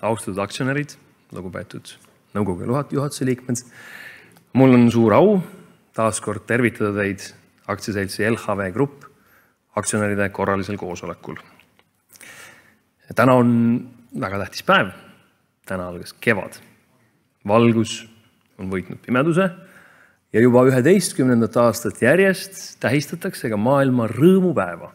austatud aktsionärid, lugupeetud nõukogu juhatuse liikmed. Mul on suur au taaskord tervitada teid aktsiaseltsi LHV Grupp aktsionäride korralisel koosolekul. Täna on väga tähtis päev. Täna algas kevad. Valgus on võitnud pimeduse ja juba 11. aastat järjest tähistatakse ka maailma rõõmupäeva.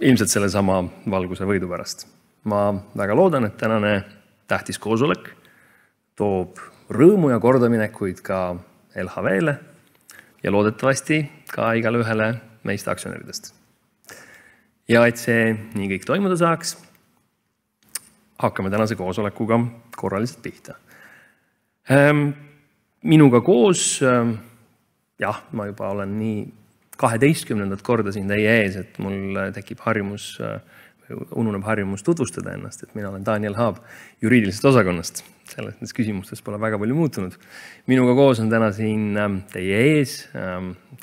Ilmselt selle sama valguse võidu pärast. Ma väga loodan, et tänane tähtis koosolek toob rõõmu ja kordaminekuid ka LHV-le ja loodetavasti ka igale ühele meist aktsionäridest. Ja et see nii kõik toimuda saaks, hakkame tänase koosolekuga korraliselt pihta. Minuga koos, ma juba olen nii 12. korda siin teie ees, et mul tekib ununeb harjumus tutvustada ennast, et mina olen Daniel Haab juriidilisest osakonnast. Selles küsimustes pole väga palju muutunud. Minuga koos on täna siin teie ees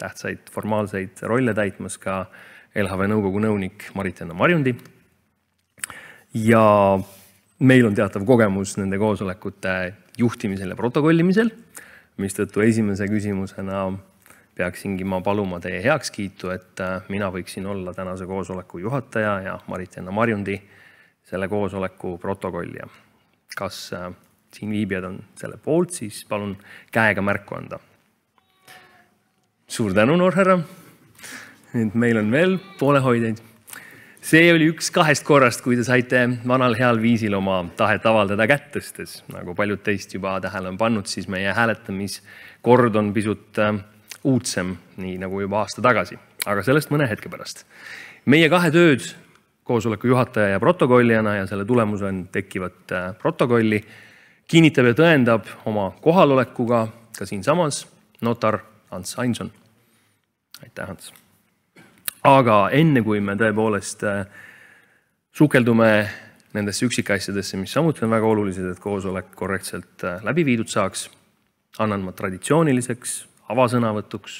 tähtsaid formaalseid rolle täitmas ka LHV nõukogu nõunik Marit-Enna Marjundi. Ja meil on teatav kogemus nende koosolekute juhtimisel ja protokollimisel, mistõttu esimese küsimusena peaksingi ma paluma teie heakskiitu, et mina võiksin olla tänase koosoleku juhataja ja Marit-Enna Marjundi selle koosoleku protokollija. Kas siin viibijad on selle poolt, siis palun käega märku anda. Suur tänu, noorherra. Meil on veel poolehoideid. See oli üks 2 korrast, kui te saite vanal heal viisil oma tahet avaldada kätt tõstes. Nagu paljud teist juba tähele on pannud, siis meie hääletamiskord on pisut uudsem, nii nagu juba aasta tagasi, aga sellest mõne hetke pärast. Meie 2 tööd, koosoleku juhataja ja protokollijana ja selle tulemusel tekkivat protokolli, kinnitab ja tõendab oma kohalolekuga ka siinsamas notar Hans Ainson. Aitäh, Hans. Aga enne kui me tõepoolest sukeldume nendesse üksikasjadesse, mis samuti on väga olulised, et koosolek korrektselt läbi viidud saaks, annan ma traditsiooniliseks avasõnavõtuks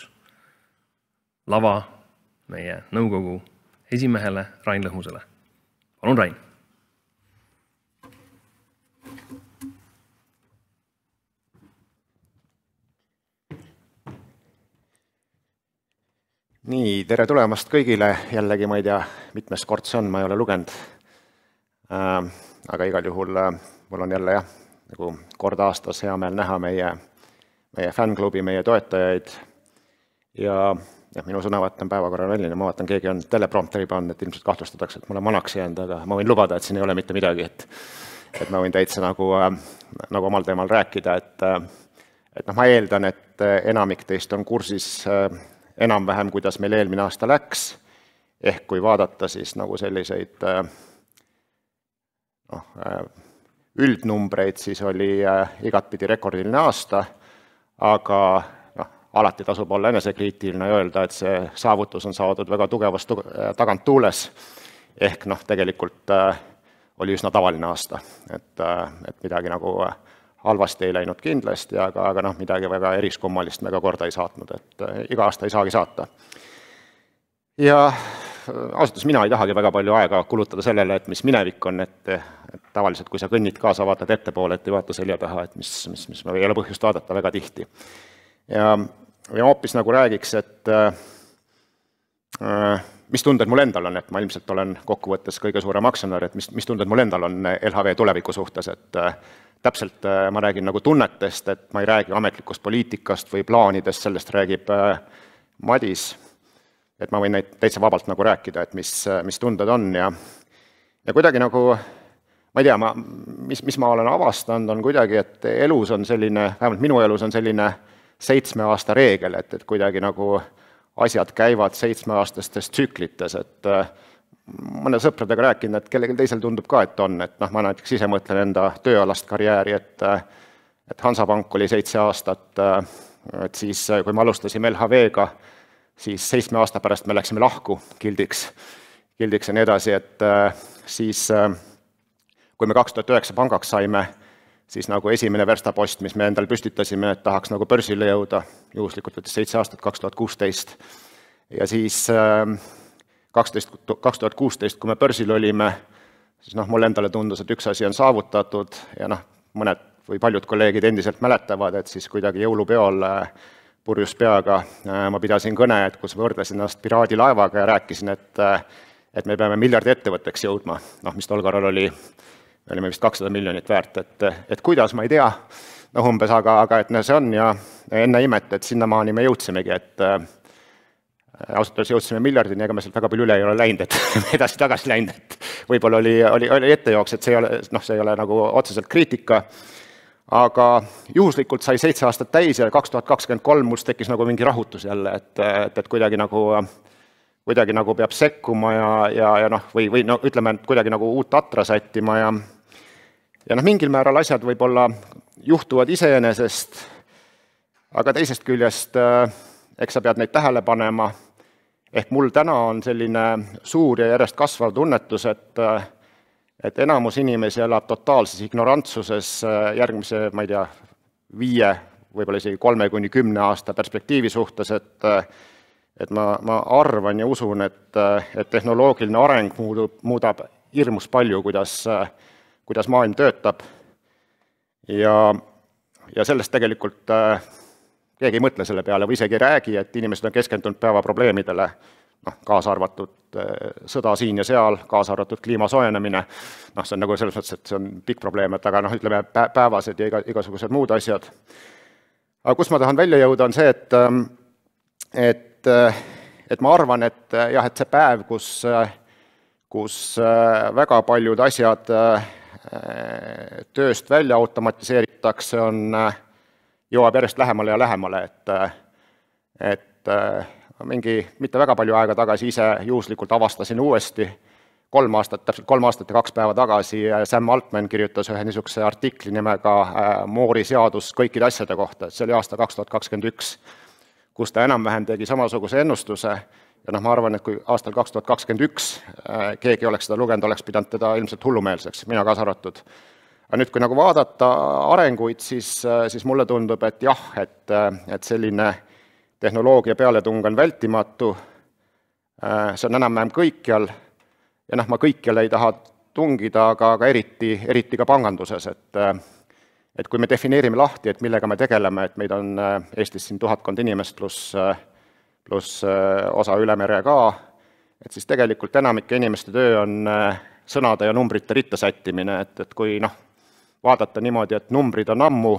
lava meie nõukogu esimehele Rain Lõhmusele. Palun, Rain. Nii, tere tulemast kõigile. Jällegi ma ei tea, mitmes kord see on, ma ei ole lugenud. Aga igal juhul mul on jälle nagu kord aastas hea meel näha meie fänklubi, meie toetajaid ja minu sõnavõtt on päevakorraväline. Ma vaatan, keegi on teleprompteri pannud, et ilmselt kahtlustatakse, et mulle manaks jäänud, aga ma võin lubada, et siin ei ole mitte midagi, et ma võin täitsa nagu omal teemal rääkida, et ma eeldan, et enamik teist on kursis enam-vähem, kuidas meil eelmine aasta läks, ehk kui vaadata siis nagu selliseid üldnumbreid, siis oli igatpidi rekordiline aasta, aga alati tasub olla enesekriitiline ja öelda, et see saavutus on saadud väga tugevast tagant tuules, ehk tegelikult oli üsna tavaline aasta, et midagi nagu halvasti ei läinud kindlasti, aga midagi väga eriskummalist me ka korda ei saatnud, et iga aasta ei saagi saata. Ja ausalt, mina ei tahagi väga palju aega kulutada sellele, et mis minevik on, et tavaliselt, kui sa kõnnid kaasa, vaatad ettepoole, et ei vaata selja taha, et mis ei ole põhjust vaadata väga tihti. Ja hoopis nagu räägiks, et mis tunded mul endal on, et ma ilmselt olen kokkuvõttes kõige suurem aktsionär, et mis tunded mul endal on LHV tuleviku suhtes, et täpselt ma räägin nagu tunnetest, et ma ei räägi ametlikust poliitikast või plaanidest, sellest räägib Madis, et ma võin neid täitsa vabalt nagu rääkida, et mis tunded on ja kuidagi nagu, ma ei tea, mis ma olen avastanud, on kuidagi, et elus on selline, vähemalt minu elus on selline 7 aasta reegel, et kuidagi nagu asjad käivad 7-aastastes tsüklites, et mõne sõpradega rääkinud, et kellelgi teisel tundub ka, et on, et ma näiteks ise mõtlen enda tööalast karjääri, et Hansapank oli 7 aastat, et siis kui me alustasime LHV-ga, siis 7 aasta pärast me läksime lahku Gildiks ja nii edasi, et siis kui me 2009 pangaks saime, siis nagu esimene verstapost, mis me endal püstitasime, et tahaks nagu börsile jõuda, juhuslikult võttes 7 aastat 2016. Ja siis 2016, kui me börsil olime, siis mulle endale tundus, et üks asi on saavutatud ja mõned või paljud kolleegid endiselt mäletavad, et siis kuidagi jõulupeol purjus peaga ma pidasin kõne, et kus võrdlesin ennast piraadilaevaga ja rääkisin, et me peame miljardi ettevõtteks jõudma, mis tol korral olime vist 200 miljonit väärt, et kuidas, ma ei tea, umbes, aga et see on ja enne imet, et sinnamaani me jõudsimegi, et ausalt öeldes jõudsime miljardini, ega me sealt väga palju üle ei ole läinud, et edasi-tagasi läinud, et võib-olla oli ettejooks, et see ei ole nagu otseselt kriitika, aga juhuslikult sai 7 aastat täis ja 2023 mul tekkis nagu mingi rahutus jälle, et kuidagi nagu peab sekkuma või ütleme, et kuidagi nagu uut atra sättima ja mingil määral asjad võib-olla juhtuvad iseenesest, aga teisest küljest eks sa pead neid tähele panema, ehk mul täna on selline suur ja järjest kasvav tunnetus, et enamus inimesi elab totaalses ignorantsuses järgmise, ma ei tea, 5, võib-olla isegi 3–10 aasta perspektiivi suhtes, et ma arvan ja usun, et tehnoloogiline areng muudab hirmus palju, kuidas maailm töötab ja sellest tegelikult keegi ei mõtle selle peale või isegi ei räägi, et inimesed on keskendunud päevaprobleemidele, kaasa arvatud sõda siin ja seal, kaasa arvatud kliima soojenemine, see on nagu selles mõttes, et see on pikk probleem, et aga ütleme päevased ja igasugused muud asjad. Aga kus ma tahan välja jõuda, on see, et ma arvan, et see päev, kus väga paljud asjad tööst välja automatiseeritakse, jõuab järjest lähemale ja lähemale, et mingi mitte väga palju aega tagasi ise juhuslikult avastasin uuesti, täpselt 3 aastat ja 2 päeva tagasi Sam Altman kirjutas ühe niisuguse artikli nimega Moore'i seadus kõikide asjade kohta, et see oli aasta 2021, kus ta enam-vähem tegi samasuguse ennustuse ja ma arvan, et kui aastal 2021 keegi oleks seda lugenud, oleks pidanud teda ilmselt hullumeelseks, mina kaasa arvatud. Aga nüüd, kui nagu vaadata arenguid, siis mulle tundub, et jah, et selline tehnoloogia pealetung on vältimatu, see on enam-vähem kõikjal ja ma kõikjal ei taha tungida, aga eriti ka panganduses, et kui me defineerime lahti, et millega me tegeleme, et meid on Eestis siin 1000 inimest pluss osa üle mere ka, et siis tegelikult enamike inimeste töö on sõnade ja numbrite ritta sättimine, et kui vaadata niimoodi, et numbrid on ammu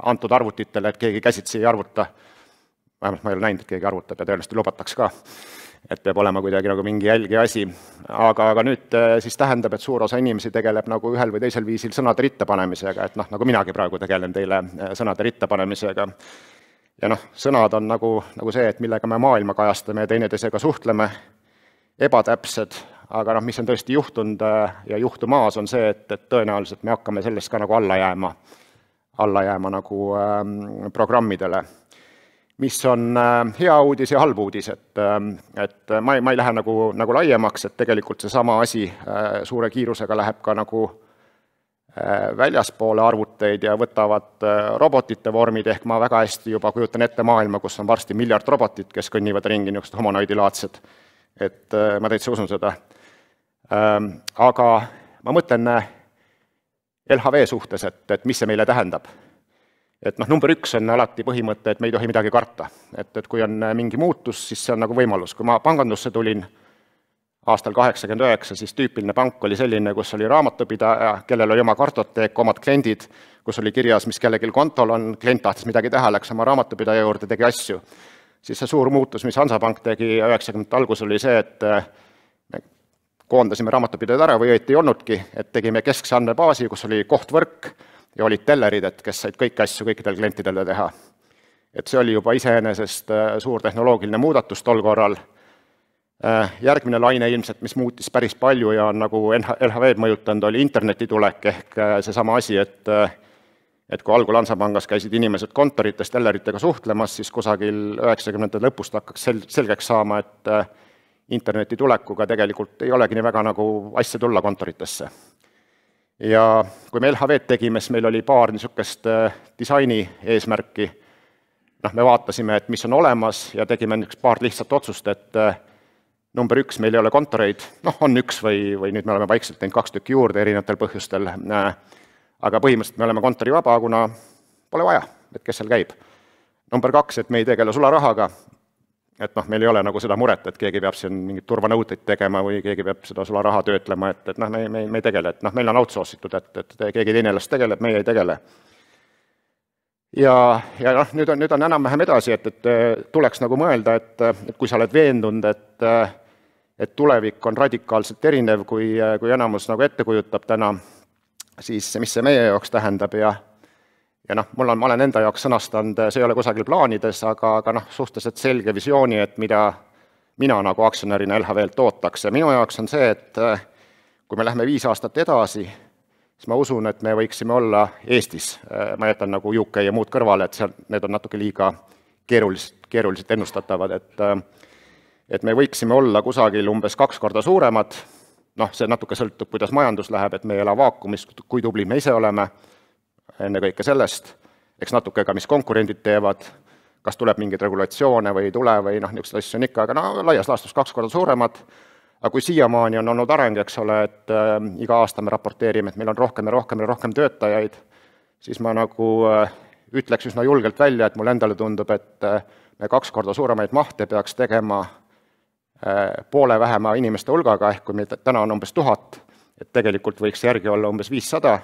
antud arvutitele, et keegi käsitsi ei arvuta, vähemalt ma ei ole näinud, et keegi arvutab ja tõenäoliselt lubataks ka, et peab olema kuidagi nagu mingi jälgi asi, aga nüüd siis tähendab, et suur osa inimesi tegeleb nagu ühel või teisel viisil sõnade ritta panemisega, et nagu minagi praegu tegelen teile sõnade ritta panemisega. Ja sõnad on nagu see, et millega me maailma kajastame ja teineteisega suhtleme, ebatäpsed, aga mis on tõesti juhtunud ja juhtumaas on see, et tõenäoliselt me hakkame sellest ka nagu alla jääma nagu programmidele. Mis on hea uudis ja halb uudis, et ma ei lähe nagu laiemaks, et tegelikult see sama asi suure kiirusega läheb ka nagu väljaspoole arvuteid ja võtavad robotite vormid, ehk ma väga hästi juba kujutan ette maailma, kus on varsti miljard robotit, kes kõnnivad ringi niisugused homonoidilaadsed, et ma täitsa usun seda. Aga ma mõtlen LHV suhtes, et mis see meile tähendab. Et number 1 on alati põhimõte, et me ei tohi midagi karta. Et kui on mingi muutus, siis see on nagu võimalus. Kui ma pangandusse tulin aastal 89, siis tüüpiline pank oli selline, kus oli raamatupidaja, kellel oli oma kartoteek, omad kliendid, kus oli kirjas, mis kellelgi kontol on, klient tahtis midagi teha, läks oma raamatupidaja juurde, tegi asju. Siis see suur muutus, mis Hansapank tegi 90. algus, oli see, et me koondasime raamatupidajad ära või õieti ei olnudki, et tegime keskse andmebaasi, kus oli kohtvõrk ja olid tellerid, et kes said kõiki asju kõikidel klientidele teha. Et see oli juba iseenesest suur tehnoloogiline muudatus tol korral. Järgmine laine ilmselt, mis muutis päris palju ja on nagu LHV-d mõjutanud, oli interneti tulek ehk seesama asi, et kui algul Hansapangas käisid inimesed kontorites telleritega suhtlemas, siis kusagil 90. lõpust hakkaks selgeks saama, et interneti tulekuga tegelikult ei olegi nii väga nagu asja tulla kontoritesse. Ja kui me LHV-d tegime, siis meil oli paar niisugust disaini eesmärki. Me vaatasime, et mis on olemas ja tegime paar lihtsat otsust, et Number 1, meil ei ole kontoreid, on üks või nüüd me oleme vaikselt teinud 2 tükki juurde erinevatel põhjustel, aga põhimõtteliselt me oleme kontori vaba, kuna pole vaja, et kes seal käib. Number 2, et me ei tegele sularahaga, et meil ei ole nagu seda muret, et keegi peab siin mingit turvanõuteid tegema või keegi peab seda sularaha töötlema, et me ei tegele, et meil on outsourcitud, et keegi teine las tegeleb, meie ei tegele. Ja nüüd on enam-vähem edasi, et tuleks nagu mõelda, et kui sa oled veendunud, et tulevik on radikaalselt erinev, kui enamus nagu ette kujutab täna, siis mis see meie jaoks tähendab ja ma olen enda jaoks sõnastanud, see ei ole kusagil plaanides, aga suhteliselt selge visiooni, et mida mina nagu aktsionärina LHV-lt ootaks. Ja minu jaoks on see, et kui me lähme 5 aastat edasi, siis ma usun, et me võiksime olla Eestis. Ma jätan nagu UK ja muud kõrvale, et need on natuke liiga keeruliselt ennustatavad, et me võiksime olla kusagil umbes 2 korda suuremad, see natuke sõltub, kuidas majandus läheb, et me ei ela vaakumis, kui tubli me ise oleme, enne kõike sellest, eks natuke ka, mis konkurendid teevad, kas tuleb mingeid regulatsioone või ei tule või niisugused asju on ikka, aga laias laastus 2 korda suuremad, aga kui siiamaani on olnud areng, eks ole, et iga aasta me raporteerime, et meil on rohkem ja rohkem töötajaid, siis ma nagu ütleks üsna julgelt välja, et mul endale tundub, et me 2 korda suuremaid mahte peaks tegema poole vähema inimeste hulgaga, ehk kui meil täna on umbes 1000, et tegelikult võiks järgi olla umbes 500,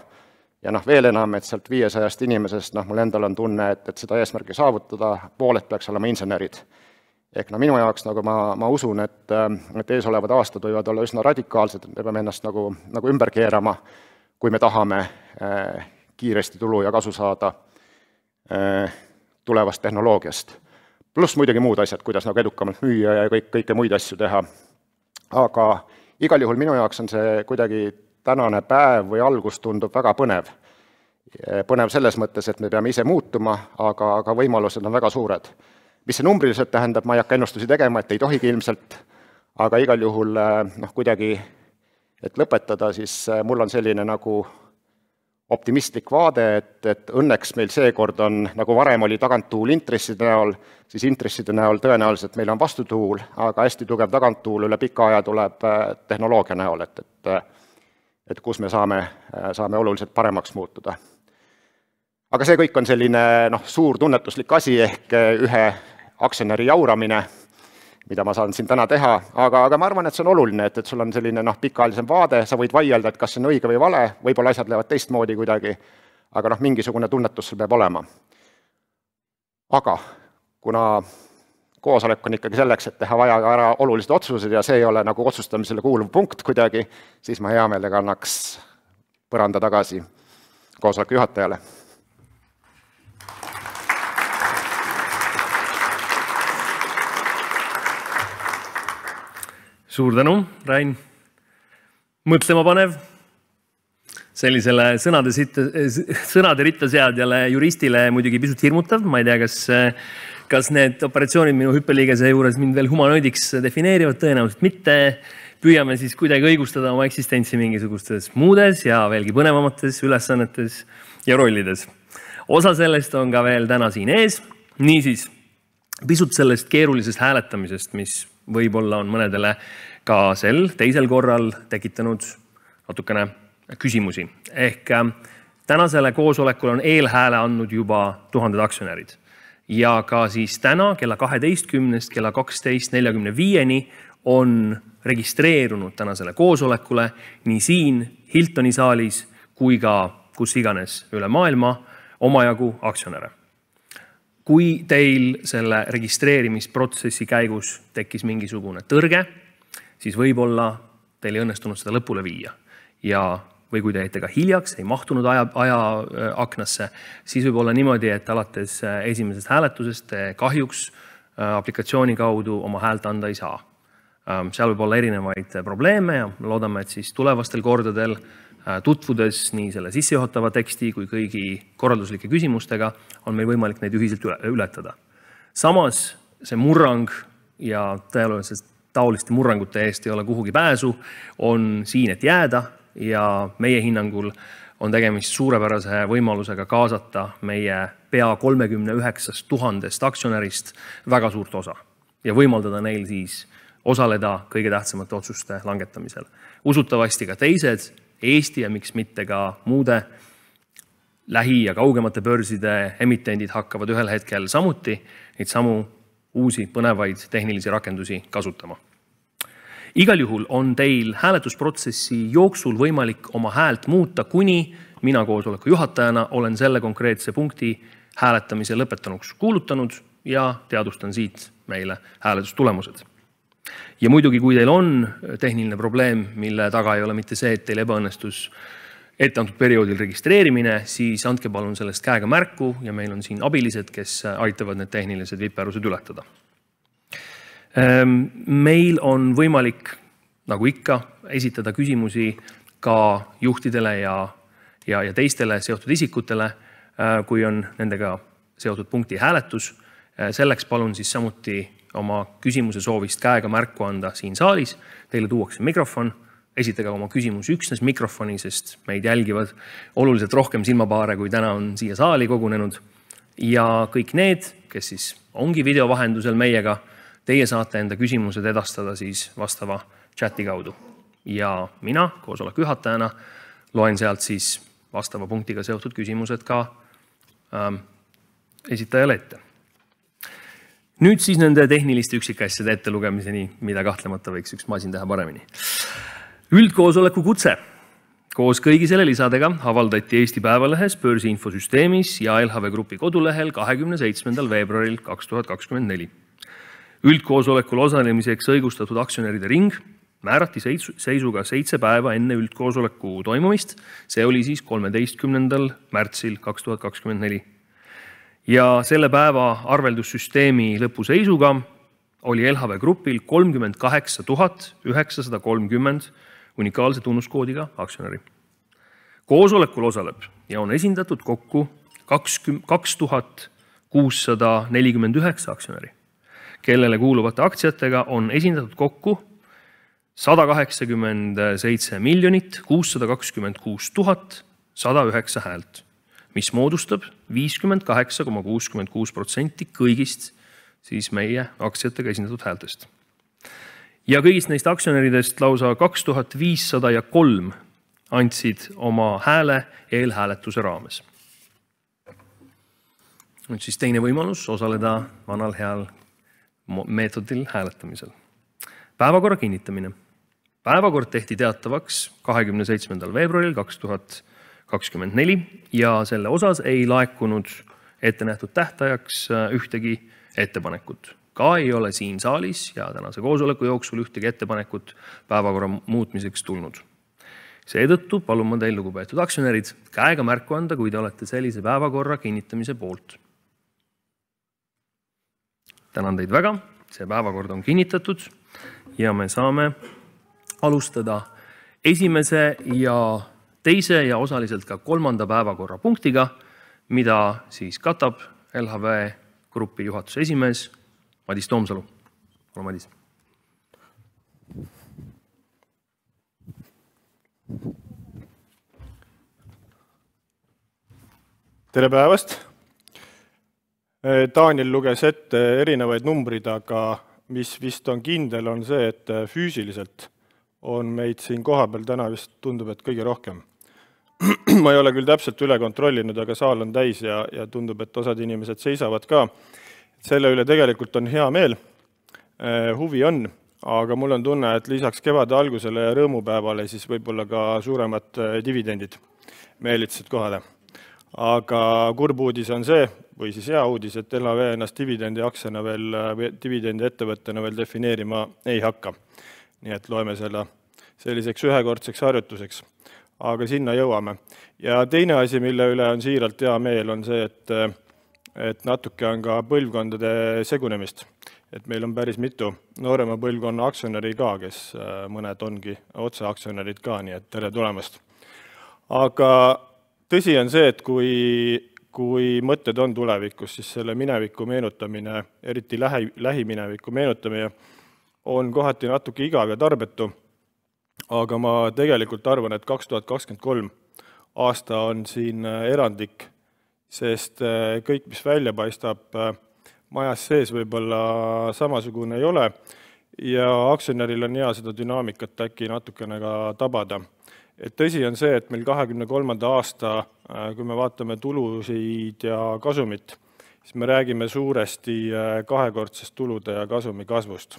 ja veel enam, et sealt 500 inimesest, mul endal on tunne, et seda eesmärgi saavutada, pooled peaks olema insenerid. Ehk minu jaoks ma usun, et ees olevad aastad võivad olla üsna radikaalsed, et me peame ennast nagu ümber keerama, kui me tahame kiiresti tulu ja kasu saada tulevast tehnoloogiast. Pluss muidugi muud asjad, kuidas edukamalt müüa ja kõike muid asju teha. Aga igal juhul minu jaoks on see kuidagi tänane päev või algus tundub väga põnev. Põnev selles mõttes, et me peame ise muutuma, aga võimalused on väga suured. Mis see numbriliselt tähendab, ma ei hakka ennustusi tegema, et ei tohigi ilmselt, aga igal juhul kuidagi, et lõpetada, siis mul on selline nagu optimistlik vaade, et õnneks meil seekord on, nagu varem oli taganttuul intresside näol, siis intresside näol tõenäoliselt meil on vastutuul, aga hästi tugev taganttuul üle pika aja tuleb tehnoloogia näol, et kus me saame oluliselt paremaks muutuda. Aga see kõik on selline suur tunnetuslik asi ehk ühe aktsionäri jauramine, mida ma saan siin täna teha, aga ma arvan, et see on oluline, et sul on selline pikaajalisem vaade, sa võid vaielda, et kas see on õige või vale, võib-olla asjad lähevad teistmoodi kuidagi, aga mingisugune tunnetus sul peab olema. Aga kuna koosolek on ikkagi selleks, et teha vaja ära olulised otsused ja see ei ole nagu otsustamisele kuuluv punkt kuidagi, siis ma hea meelega annaks põranda tagasi koosoleku juhatajale. Suur tänu, Rain. Mõtlema panev. Sellisele sõnade ritta seadjale juristile muidugi pisut hirmutav. Ma ei tea, kas need operatsioonid minu hüppeliigese juures mind veel humanoidiks defineerivad, tõenäoliselt mitte. Püüame siis kuidagi õigustada oma eksistentsi mingisugustes muudes ja veelgi põnevamates ülesannetes ja rollides. Osa sellest on ka veel täna siin ees. Niisiis, pisut sellest keerulisest hääletamisest, mis võib-olla on mõnedele ka sel teisel korral tekitanud natukene küsimusi. Ehk tänasele koosolekule on eelhääle andnud juba 1000 aktsionärid. Ja ka siis täna kella 12-st kella 12:45 on registreerunud tänasele koosolekule nii siin Hiltoni saalis kui ka kus iganes üle maailma omajagu aktsionäre. Kui teil selle registreerimisprotsessi käigus tekkis mingisugune tõrge, siis võib-olla teil ei õnnestunud seda lõpule viia. Või kui te jäite ka hiljaks, ei mahtunud ajaaknasse, siis võib olla niimoodi, et alates esimesest hääletusest te kahjuks aplikatsiooni kaudu oma häält anda ei saa. Seal võib olla erinevaid probleeme ja loodame, et siis tulevastel kordadel tutvudes nii selle sissejuhatava teksti kui kõigi korralduslike küsimustega on meil võimalik neid ühiselt ületada. Samas see murrang ja tõenäoliselt taoliste murrangute eest ei ole kuhugi pääsu, on siin, et jääda ja meie hinnangul on tegemist suurepärase võimalusega kaasata meie pea 39 000 aktsionärist väga suurt osa ja võimaldada neil siis osaleda kõige tähtsamate otsuste langetamisel. Usutavasti ka teised, Eesti ja miks mitte ka muude lähi- ja kaugemate börside emitendid hakkavad ühel hetkel samuti neid samu uusi põnevaid tehnilisi rakendusi kasutama. Igal juhul on teil hääletusprotsessi jooksul võimalik oma häält muuta, kuni mina koosoleku juhatajana olen selle konkreetse punkti hääletamise lõpetanuks kuulutanud ja teadustan siit meile hääletustulemused. Ja muidugi, kui teil on tehniline probleem, mille taga ei ole mitte see, et teil ebaõnnestus etteantud perioodil registreerimine, siis andke palun sellest käega märku ja meil on siin abilised, kes aitavad need tehnilised viperused ületada. Meil on võimalik, nagu ikka, esitada küsimusi ka juhtidele ja teistele seotud isikutele, kui on nendega seotud punkti hääletus. Selleks palun siis samuti oma küsimuse soovist käega märku anda siin saalis. Teile tuuakse mikrofon. Esitage oma küsimus üksnes mikrofoni, sest meid jälgivad oluliselt rohkem silmapaare, kui täna on siia saali kogunenud. Ja kõik need, kes siis ongi video vahendusel meiega, teie saate enda küsimused edastada siis vastava chati kaudu. Ja mina koosoleku juhatajana loen sealt siis vastava punktiga seotud küsimused ka esitajale ette. Nüüd siis nende tehniliste üksikasjade ettelugemiseni, mida kahtlemata võiks üks masin teha paremini. Üldkoosoleku kutse koos kõigi selle lisadega avaldati Eesti Päevalehes, Börsi infosüsteemis ja LHV Grupi kodulehel 27. veebruaril 2024. Üldkoosolekul osalemiseks õigustatud aktsionäride ring määrati seisuga 7 päeva enne üldkoosoleku toimumist. See oli siis 13. märtsil 2024. Ja selle päeva arveldussüsteemi lõpuseisuga oli LHV Grupil 38 930 unikaalse tunnuskoodiga aktsionäri. Koosolekul osaleb ja on esindatud kokku 2649 aktsionäri, kellele kuuluvate aktsiatega on esindatud kokku 187 626 109 häält, mis moodustab 58,66% kõigist siis meie aktsiatega esindatud häältest. Ja kõigist neist aktsionäridest lausa 2503 andsid oma hääle eelhääletuse raames. Nüüd siis teine võimalus osaleda vanal heal meetodil hääletamisel. Päevakorra kinnitamine. Päevakord tehti teatavaks 27. veebruaril 2024 ja selle osas ei laekunud ettenähtud tähtajaks ühtegi ettepanekut. Ka ei ole siin saalis ja tänase koosoleku jooksul ühtegi ettepanekut päevakorra muutmiseks tulnud. Seetõttu palun ma teil, lugupeetud aktsionärid, käega märku anda, kui te olete sellise päevakorra kinnitamise poolt. Tänan teid väga, see päevakord on kinnitatud ja me saame alustada esimese ja teise ja osaliselt ka kolmanda päevakorrapunktiga, mida siis katab LHV Grupi juhatuse esimees Madis Toomsalu. Ole Madis. Tere päevast! Daniel luges ette erinevaid numbrid, aga mis vist on kindel, on see, et füüsiliselt on meid siin kohapeal täna vist tundub, et kõige rohkem. Ma ei ole küll täpselt üle kontrollinud, aga saal on täis ja tundub, et osad inimesed seisavad ka. Selle üle tegelikult on hea meel, huvi on, aga mul on tunne, et lisaks kevade algusele ja rõõmupäevale siis võib-olla ka suuremad dividendid meelitsid kohale. Aga kurb uudis on see, või siis hea uudis, et LHV ennast dividendi aktsiana veel, dividendi ettevõttena veel defineerima ei hakka. Nii et loeme selle selliseks ühekordseks harjutuseks. Aga sinna jõuame. Ja teine asi, mille üle on siiralt hea meel, on see, et natuke on ka põlvkondade segunemist. Et meil on päris mitu noorema põlvkonna aktsionäri ka, kes mõned ongi otse aktsionärid ka, nii et tere tulemast. Aga tõsi on see, et kui mõtted on tulevikus, siis selle mineviku meenutamine, eriti lähimineviku meenutamine, on kohati natuke igav ja tarbetu. Aga ma tegelikult arvan, et 2023 aasta on siin erandlik, sest kõik, mis välja paistab, majas sees võib-olla samasugune ei ole ja aktsionäril on hea seda dünaamikat äkki natukene ka tabada. Et tõsi on see, et meil 2023. aasta, kui me vaatame tulusid ja kasumit, siis me räägime suuresti kahekordsest tulude ja kasumi kasvust.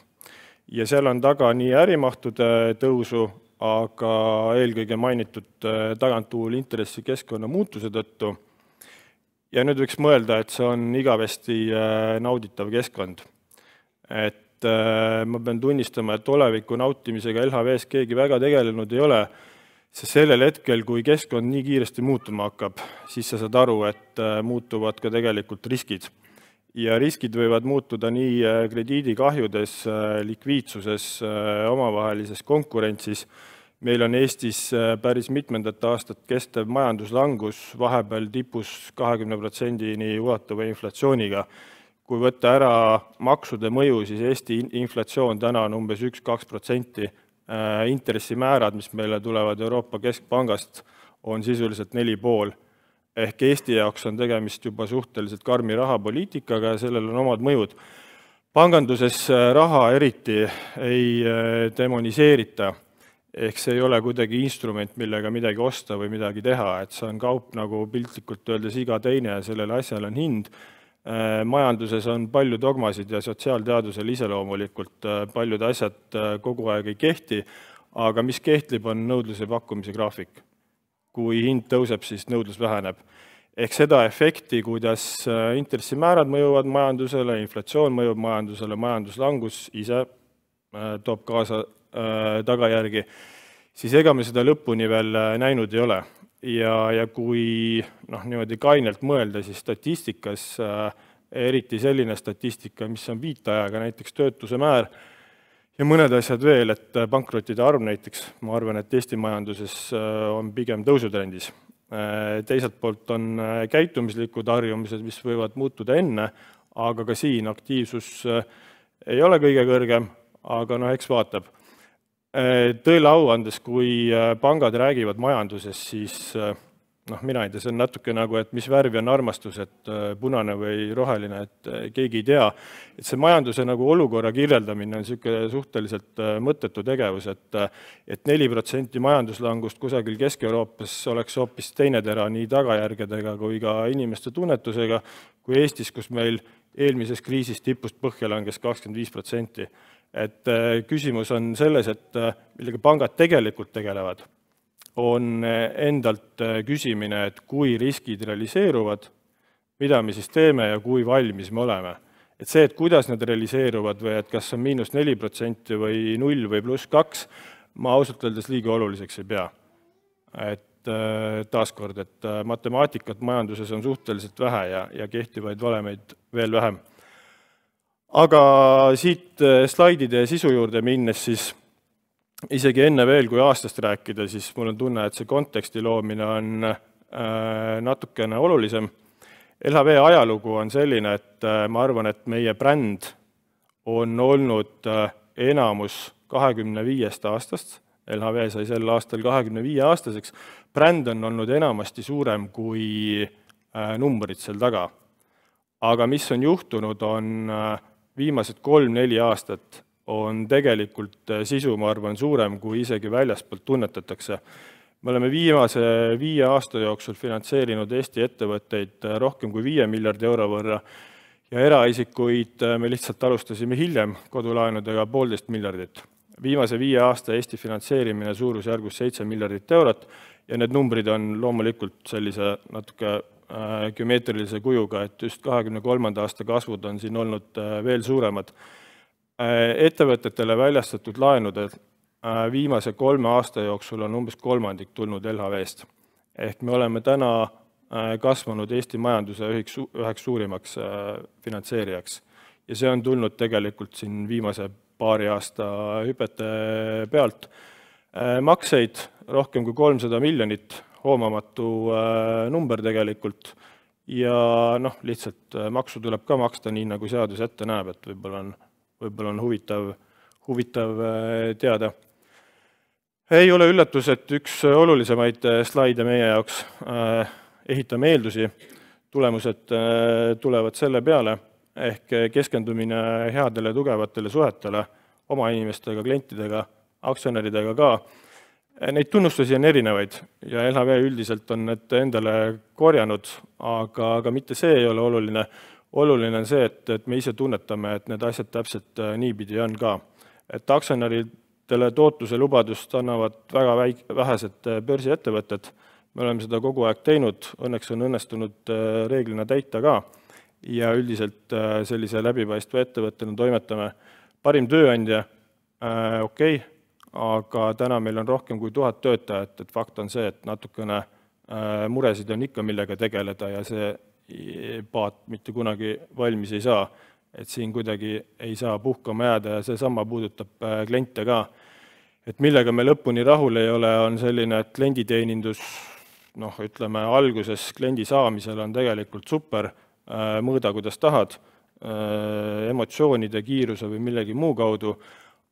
Ja seal on taga nii ärimahtude tõusu, aga eelkõige mainitud taganttuul intressi keskkonna muutuse tõttu. Ja nüüd võiks mõelda, et see on igavesti nauditav keskkond. Et ma pean tunnistama, et oleviku nautimisega LHV-s keegi väga tegelenud ei ole, sest sellel hetkel, kui keskkond nii kiiresti muutuma hakkab, siis sa saad aru, et muutuvad ka tegelikult riskid. Ja riskid võivad muutuda nii krediidikahjudes, likviidsuses, omavahelises konkurentsis. Meil on Eestis päris mitmendat aastat kestev majanduslangus, vahepeal tipus 20%-ni ulatuva inflatsiooniga. Kui võtta ära maksude mõju, siis Eesti inflatsioon täna on umbes 1-2%. Intressimäärad, mis meile tulevad Euroopa Keskpangast, on sisuliselt 4,5. Ehk Eesti jaoks on tegemist juba suhteliselt karmi rahapoliitikaga ja sellel on omad mõjud. Panganduses raha eriti ei demoniseerita, ehk see ei ole kuidagi instrument, millega midagi osta või midagi teha, et see on kaup nagu piltlikult öeldes iga teine ja sellel asjal on hind. Majanduses on palju dogmasid ja sotsiaalteadusel iseloomulikult paljud asjad kogu aeg ei kehti, aga mis kehtlib, on nõudluse pakkumise graafik. Kui hind tõuseb, siis nõudlus väheneb. Ehk seda efekti, kuidas intressimäärad mõjuvad majandusele, inflatsioon mõjub majandusele, majanduslangus ise toob kaasa tagajärgi, siis ega me seda lõpuni veel näinud ei ole. Ja kui niimoodi kainelt mõelda, siis statistikas, eriti selline statistika, mis on viitajaga, näiteks töötuse määr ja mõned asjad veel, et pankrotide arv näiteks, ma arvan, et Eesti majanduses on pigem tõusutrendis. Teiselt poolt on käitumislikud harjumused, mis võivad muutuda enne, aga ka siin aktiivsus ei ole kõige kõrgem, aga eks vaatab. Tõele au andes, kui pangad räägivad majanduses, siis mina ei tea, see on natuke nagu, et mis värvi on armastus, et punane või roheline, et keegi ei tea. Et see majanduse nagu olukorra kirjeldamine on suhteliselt mõttetu tegevus, et 4% majanduslangust kusagil Kesk-Euroopas oleks hoopis teine tera nii tagajärgedega kui ka inimeste tunnetusega, kui Eestis, kus meil eelmises kriisis tipust põhja langes 25%. Et küsimus on selles, et millega pangad tegelikult tegelevad, on endalt küsimine, et kui riskid realiseeruvad, mida me siis teeme ja kui valmis me oleme. Et see, et kuidas need realiseeruvad või et kas on -4% või 0 või +2, ma ausalt öeldes liiga oluliseks ei pea. Et taaskord, et matemaatikat majanduses on suhteliselt vähe ja kehtivaid valemeid veel vähem. Aga siit slaidide sisu juurde minnes, siis isegi enne veel, kui aastast rääkida, siis mul on tunne, et see konteksti loomine on natukene olulisem. LHV ajalugu on selline, et ma arvan, et meie bränd on olnud enamus 25 aastast. LHV sai sel aastal 25 aastaseks. Bränd on olnud enamasti suurem kui numbrid seal taga. Aga mis on juhtunud, on viimased 3-4 aastat on tegelikult sisu, ma arvan, suurem, kui isegi väljaspoolt tunnetatakse. Me oleme viimase 5 aasta jooksul finantseerinud Eesti ettevõtteid rohkem kui 5 miljardi euro võrra ja eraisikuid me lihtsalt alustasime hiljem kodulaenudega 1,5 miljardit. Viimase 5 aasta Eesti finantseerimine suurusjärgus 7 miljardit eurot ja need numbrid on loomulikult sellise natuke geomeetrilise kujuga, et just 2023. aasta kasvud on siin olnud veel suuremad. Ettevõtetele väljastatud laenude viimase 3 aasta jooksul on umbes 1/3 tulnud LHV-st. Ehk me oleme täna kasvanud Eesti majanduse üheks suurimaks finantseerijaks. Ja see on tulnud tegelikult siin viimase paari aasta hüpete pealt. Makseid rohkem kui 300 miljonit, hoomamatu number tegelikult ja lihtsalt maksu tuleb ka maksta nii, nagu seadus ette näeb, et võib-olla on huvitav teada. Ei ole üllatus, et üks olulisemaid slaide meie jaoks ehitame eeldusi, tulemused tulevad selle peale, ehk keskendumine headele tugevatele suhetele oma inimestega, klientidega, aktsionäridega ka. Neid tunnustusi on erinevaid ja LHV üldiselt on need endale korjanud, aga mitte see ei ole oluline. Oluline on see, et me ise tunnetame, et need asjad täpselt niipidi on ka. Et aktsionäridele tootluse lubadust annavad väga vähesed börsiettevõtted. Me oleme seda kogu aeg teinud, õnneks on õnnestunud reeglina täita ka ja üldiselt sellise läbipaistva ettevõttena toimetame. Parim tööandja, okei, aga täna meil on rohkem kui 1000 töötajat, et fakt on see, et natukene muresid on ikka millega tegeleda ja see paat mitte kunagi valmis ei saa, et siin kuidagi ei saa puhkama jääda ja see sama puudutab kliente ka. Et millega me lõpuni rahul ei ole, on selline, et klienditeenindus, ütleme, alguses kliendi saamisel on tegelikult super, mõõda kuidas tahad, emotsioonide, kiiruse või millegi muu kaudu,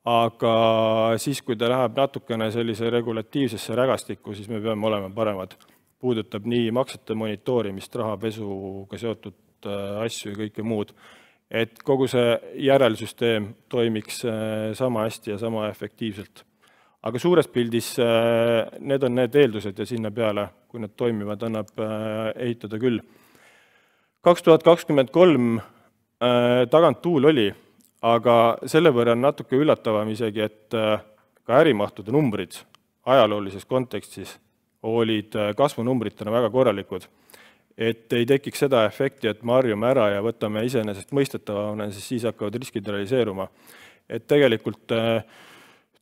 aga siis, kui ta läheb natukene sellise regulatiivsesse rägastikku, siis me peame olema paremad. Puudutab nii maksete monitoorimist, rahapesuga seotud asju ja kõike muud, et kogu see järelsüsteem toimiks sama hästi ja sama efektiivselt. Aga suures pildis need on need eeldused ja sinna peale, kui need toimivad, annab ehitada küll. 2023 tagant tuul oli, aga selle võrra on natuke üllatavam isegi, et ka ärimahtude numbrid ajaloolises kontekstis olid kasvunumbritena väga korralikud. Et ei tekiks seda efekti, et me harjume ära ja võtame iseenesest mõistetavana, siis hakkavad riskid realiseeruma. Et tegelikult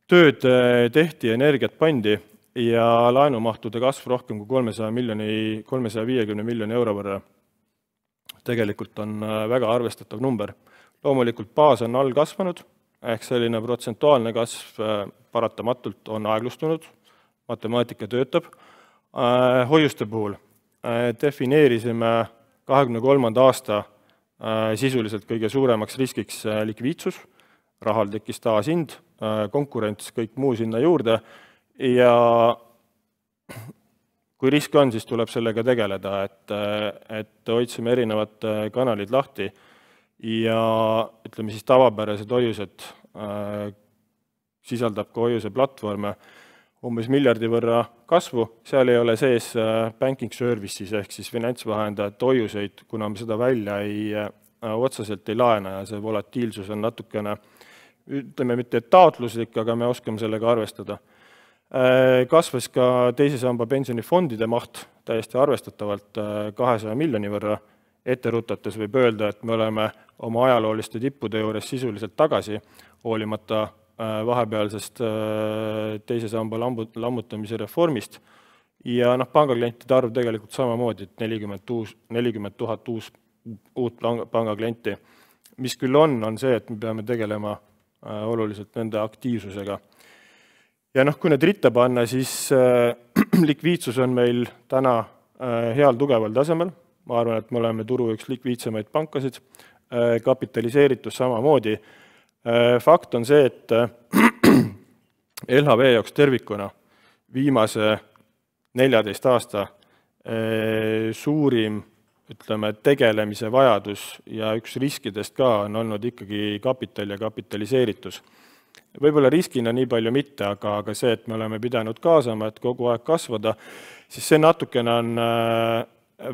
tööd tehti, energiat pandi ja laenumahtude kasv rohkem kui 350 miljoni euro võrra. Tegelikult on väga arvestatav number. Loomulikult baas on all kasvanud, ehk selline protsentuaalne kasv paratamatult on aeglustunud, matemaatika töötab. Hoiuste puhul defineerisime 2023. aasta sisuliselt kõige suuremaks riskiks likviidsus, rahal tekkis taas hind, konkurents, kõik muu sinna juurde ja kui risk on, siis tuleb sellega tegeleda, et hoidsime erinevad kanalid lahti ja ütleme siis tavapärased hoiused sisaldab ka hoiuse platvorme umbes miljardi võrra kasvu, seal ei ole sees banking services ehk siis finantsvahendajad hoiuseid, kuna me seda välja otseselt ei laena ja see volatiilsus on natukene, ütleme mitte taotluslik, aga me oskame sellega arvestada. Kasvas ka teise samba pensionifondide maht täiesti arvestatavalt 200 miljoni võrra. Ette rutates võib öelda, et me oleme oma ajalooliste tippude juures sisuliselt tagasi, hoolimata vahepealsest teise samba lammutamise reformist. Ja pangaklientide arv tegelikult samamoodi, et 40 000 uut pangaklienti. Mis küll on see, et me peame tegelema oluliselt nende aktiivsusega. Ja kui need ritta panna, siis likviidsus on meil täna heal tugeval tasemel. Ma arvan, et me oleme turu üks likviidsemaid pankasid, kapitaliseeritus samamoodi. Fakt on see, et LHV jaoks tervikuna viimase 14 aasta suurim tegelemise vajadus ja üks riskidest ka on olnud ikkagi kapital ja kapitaliseeritus. Võib-olla riskina nii palju mitte, aga see, et me oleme pidanud kaasama, et kogu aeg kasvada, siis see natukene on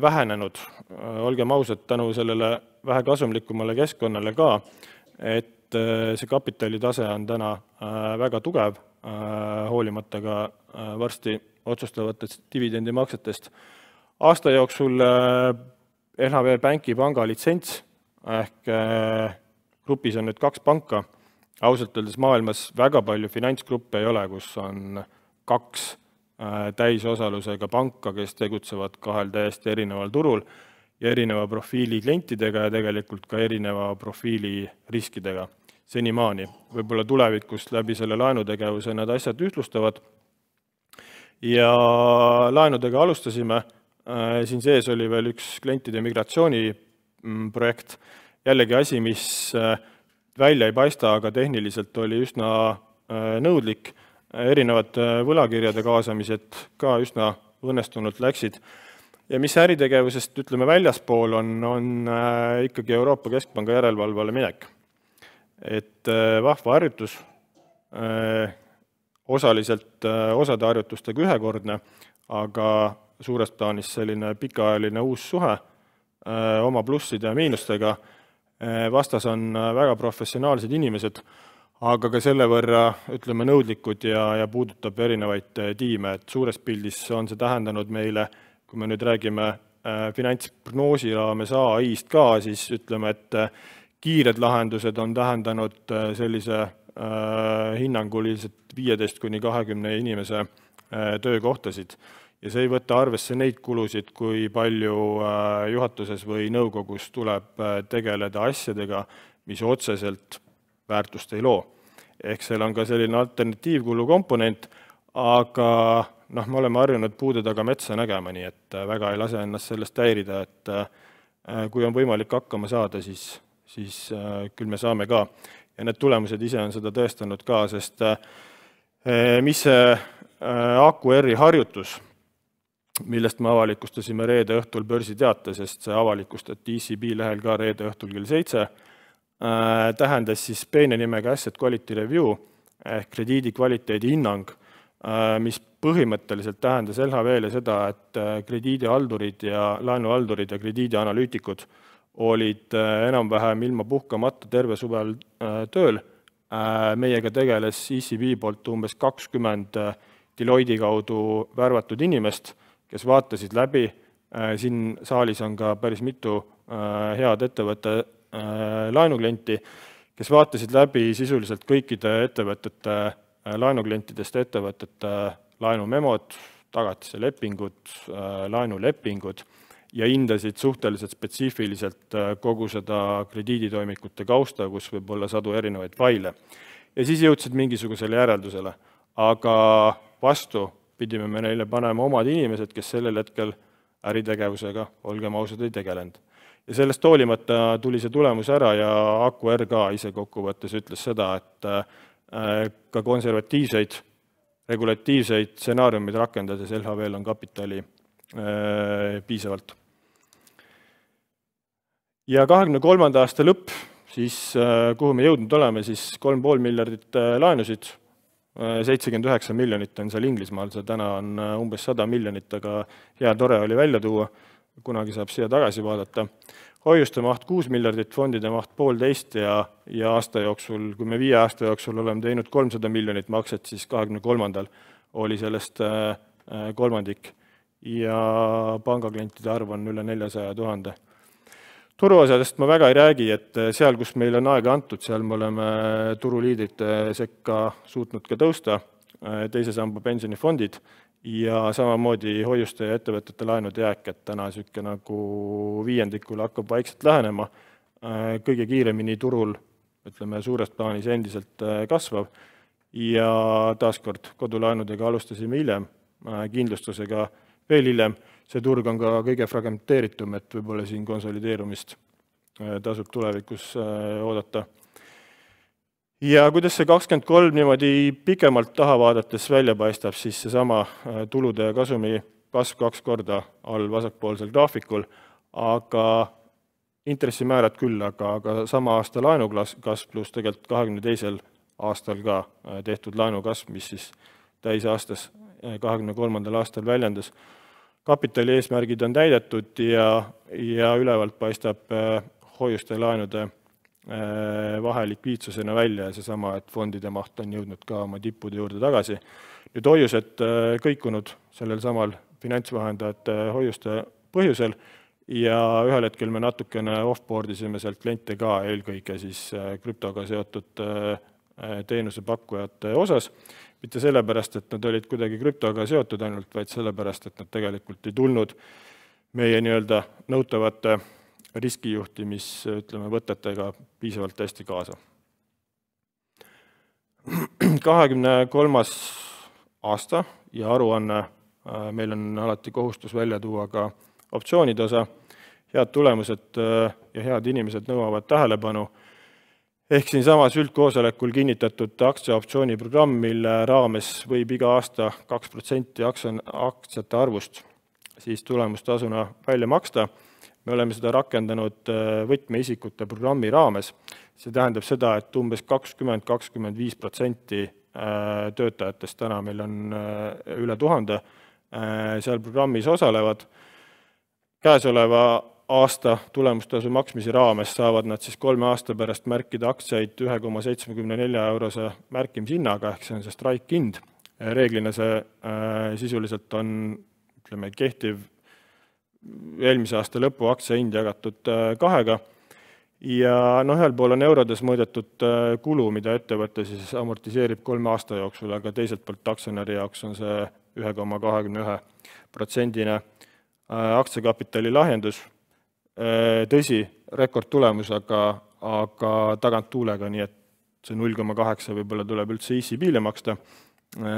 vähenenud. Olgem ausad, tänu sellele vähe kasumlikumale keskkonnale ka, et see kapitalitase on täna väga tugev, hoolimata ka varsti otsustavatest dividendimaksetest. Aasta jooksul LHV Banki panga litsents, ehk grupis on nüüd 2 panka. Ausalt öeldes maailmas väga palju finantsgruppe ei ole, kus on 2 täisosalusega panka, kes tegutsevad 2 täiesti erineval turul ja erineva profiili klientidega ja tegelikult ka erineva profiili riskidega. Senimaani. Võib-olla tulevikus läbi selle laenutegevuse need asjad ühtlustavad. Ja laenudega alustasime. Siin sees oli veel üks klientide migratsiooni projekt. Jällegi asi, mis välja ei paista, aga tehniliselt oli üsna nõudlik. Erinevad võlakirjade kaasamised ka üsna õnnestunult läksid. Ja mis äritegevusest ütleme väljaspool on ikkagi Euroopa Keskpanga järelevalvale minek. Et vahva harjutus, osaliselt osade harjutustega ühekordne, aga suures plaanis selline pikaajaline uus suhe oma plusside ja miinustega. Vastas on väga professionaalsed inimesed, aga ka selle võrra, ütleme, nõudlikud ja puudutab erinevaid tiime, et suures pildis on see tähendanud meile, kui me nüüd räägime finantsprognoosi raames AI-st ka, siis ütleme, et kiired lahendused on tähendanud sellise hinnanguliselt 15–20 inimese töökohtasid. Ja see ei võta arvesse neid kulusid, kui palju juhatuses või nõukogus tuleb tegeleda asjadega, mis otseselt väärtust ei loo. Ehk seal on ka selline alternatiivkulu komponent, aga me oleme harjunud puude taga metsa nägema, nii et väga ei lase ennast sellest häirida, et kui on võimalik hakkama saada, siis küll me saame ka. Ja need tulemused ise on seda tõestanud ka, sest mis see AQR-i harjutus, millest me avalikustasime reede õhtul börsiteate, sest see avalikustati ECB lehel ka reede õhtul kell 7, tähendas siis peene nimega Asset Quality Review ehk krediidi kvaliteedi hinnang, mis põhimõtteliselt tähendas LHV-le seda, et krediidihaldurid ja laenuhaldurid ja krediidianalüütikud olid enam-vähem ilma puhkamata terve suvel tööl. Meiega tegeles ECB poolt umbes 20 Deloitte kaudu värvatud inimest, kes vaatasid läbi. Siin saalis on ka päris mitu head ettevõtte laenuklienti, kes vaatasid läbi sisuliselt kõikide ettevõtete laenuklientidest ettevõtete laenumemod, tagatise lepingud, laenulepingud ja hindasid suhteliselt spetsiifiliselt kogu seda krediiditoimikute kausta, kus võib olla sadu erinevaid faile. Ja siis jõudsid mingisugusele järeldusele, aga vastu pidime me neile panema omad inimesed, kes sellel hetkel äritegevusega, olgem ausad, ei tegelenud. Ja sellest hoolimata tuli see tulemus ära ja AQR ka ise kokkuvõttes ütles seda, et ka konservatiivseid, regulatiivseid stsenaariumid rakendades LHV-l on kapitali piisavalt. Ja 23. aasta lõpp, siis kuhu me jõudnud oleme, siis 3,5 miljardit laenusid, 79 miljonit on seal Inglismaal, see täna on umbes 100 miljonit, aga hea tore oli välja tuua, kunagi saab siia tagasi vaadata. Hoiuste maht 6 miljardit, fondide maht 1,5 ja aasta jooksul, kui me 5 aasta jooksul oleme teinud 300 miljonit makset, siis 23. oli sellest kolmandik ja pangaklientide arv on üle 400 000. Turuosadest ma väga ei räägi, et seal, kus meil on aega antud, seal me oleme turuliidrite sekka suutnud ka tõusta, teise samba pensionifondid ja samamoodi hoiuste ja ettevõtete laenude jääk, et täna sükke nagu viiendikule hakkab vaikselt lähenema. Kõige kiiremini turul, ütleme, suures plaanis endiselt kasvav ja taaskord kodulaenudega alustasime hiljem, kindlustusega veel hiljem. See turg on ka kõige fragmenteeritum, et võib-olla siin konsolideerumist tasub tulevikus oodata. Ja kuidas see 23 niimoodi pikemalt taha vaadates välja paistab, siis see sama tulude ja kasumi kasv 2 korda all vasakpoolsel graafikul, aga intressimäärad küll, aga sama aasta laenukasv pluss tegelikult 22. aastal ka tehtud laenukasv, mis siis täisaastas 23. aastal väljendus. Kapitali eesmärgid on täidetud ja ülevalt paistab hoiuste laenude vahe likviidsusena välja ja seesama, et fondide maht on jõudnud ka oma tippude juurde tagasi. Nüüd hoiused kõikunud sellel samal finantsvahendajate hoiuste põhjusel ja ühel hetkel me natukene off-boardisime sealt kliente ka eelkõige siis krüptoga seotud teenusepakkujate osas. Mitte sellepärast, et nad olid kuidagi krüptoga seotud ainult, vaid sellepärast, et nad tegelikult ei tulnud meie nii-öelda nõutavate riskijuhtimis, ütleme, võtetega piisavalt hästi kaasa. 23. aasta ja aruanne, meil on alati kohustus välja tuua ka optsioonide osa. Head tulemused ja head inimesed nõuavad tähelepanu. Ehk siin samas üldkoosolekul kinnitatud aktsiaoptsiooniprogramm, mille raames võib iga aasta 2% aktsiate arvust siis tulemustasuna välja maksta. Me oleme seda rakendanud võtmeisikute programmi raames. See tähendab seda, et umbes 20–25% töötajatest täna meil on üle 1000 seal programmis osalevad. Käesoleva aasta tulemustasu maksmise raames saavad nad siis 3 aasta pärast märkida aktsiaid 1,74 eurose märkimishinnaga, ehk see on see strike hind. Reeglina see sisuliselt on kehtiv eelmise aasta lõpu aktsiahind jagatud 2-ga. Ja ühel pool on eurodes mõõdetud kulu, mida ettevõte siis amortiseerib 3 aasta jooksul, aga teiselt poolt aktsionäri jaoks on see 1,21% aktsiakapitali lahjendus. Tõsi, rekordtulemus, aga tagant tuulega, nii et see 0,8 võib-olla tuleb üldse ECB-le maksta.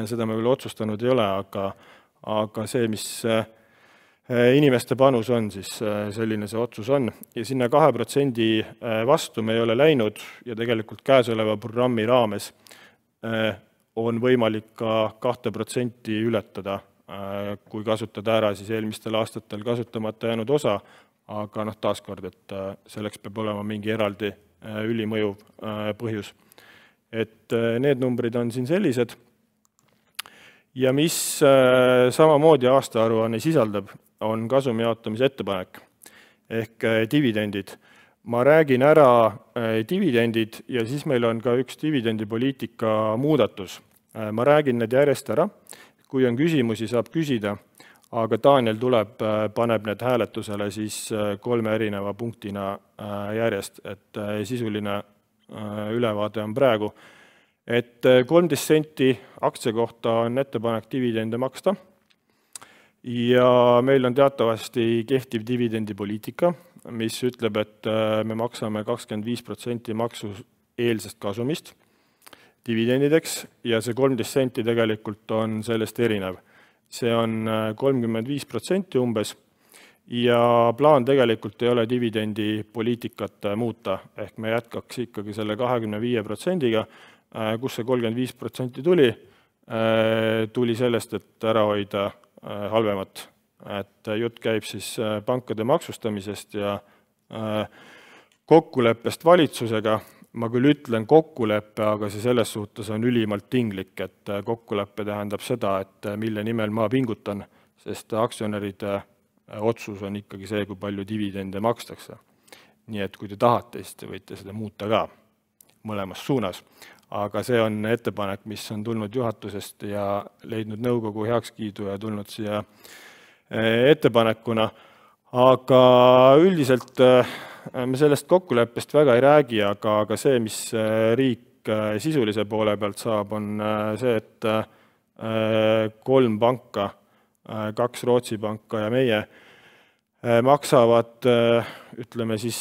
Seda me veel otsustanud ei ole, aga see, mis inimeste panus on, siis selline see otsus on. Ja sinna 2% vastu me ei ole läinud ja tegelikult käesoleva programmi raames on võimalik ka 2% ületada, kui kasutada ära siis eelmistel aastatel kasutamata jäänud osa, aga taaskord, et selleks peab olema mingi eraldi ülimõjuv põhjus. Et need numbrid on siin sellised. Ja mis samamoodi aastaaruanne sisaldab, on kasumi jaotamise ettepanek ehk dividendid. Ma räägin ära dividendid ja siis meil on ka üks dividendipoliitika muudatus. Ma räägin need järjest ära. Kui on küsimusi, saab küsida, aga Daniel paneb need hääletusele siis 3 erineva punktina järjest, et sisuline ülevaade on praegu. Et 13 senti aktsia kohta on ettepanek dividende maksta ja meil on teatavasti kehtiv dividendipoliitika, mis ütleb, et me maksame 25% maksu eelsest kasumist dividendideks ja see 13 senti tegelikult on sellest erinev. See on 35% umbes ja plaan tegelikult ei ole dividendipoliitikat muuta, ehk me jätkaks ikkagi selle 25%-ga, kus see 35% tuli sellest, et ära hoida halvemat. Et jutt käib siis pankade maksustamisest ja kokkuleppest valitsusega. Ma küll ütlen kokkuleppe, aga see selles suhtes on ülimalt tinglik, et kokkuleppe tähendab seda, et mille nimel ma pingutan, sest aktsionäride otsus on ikkagi see, kui palju dividende makstakse. Nii et kui te tahate, siis te võite seda muuta ka mõlemas suunas. Aga see on ettepanek, mis on tulnud juhatusest ja leidnud nõukogu heakskiidu ja tulnud siia ettepanekuna. Aga üldiselt me sellest kokkuleppest väga ei räägi, aga see, mis riik sisulise poole pealt saab, on see, et 3 panka, 2 Rootsi panka ja meie maksavad, ütleme siis,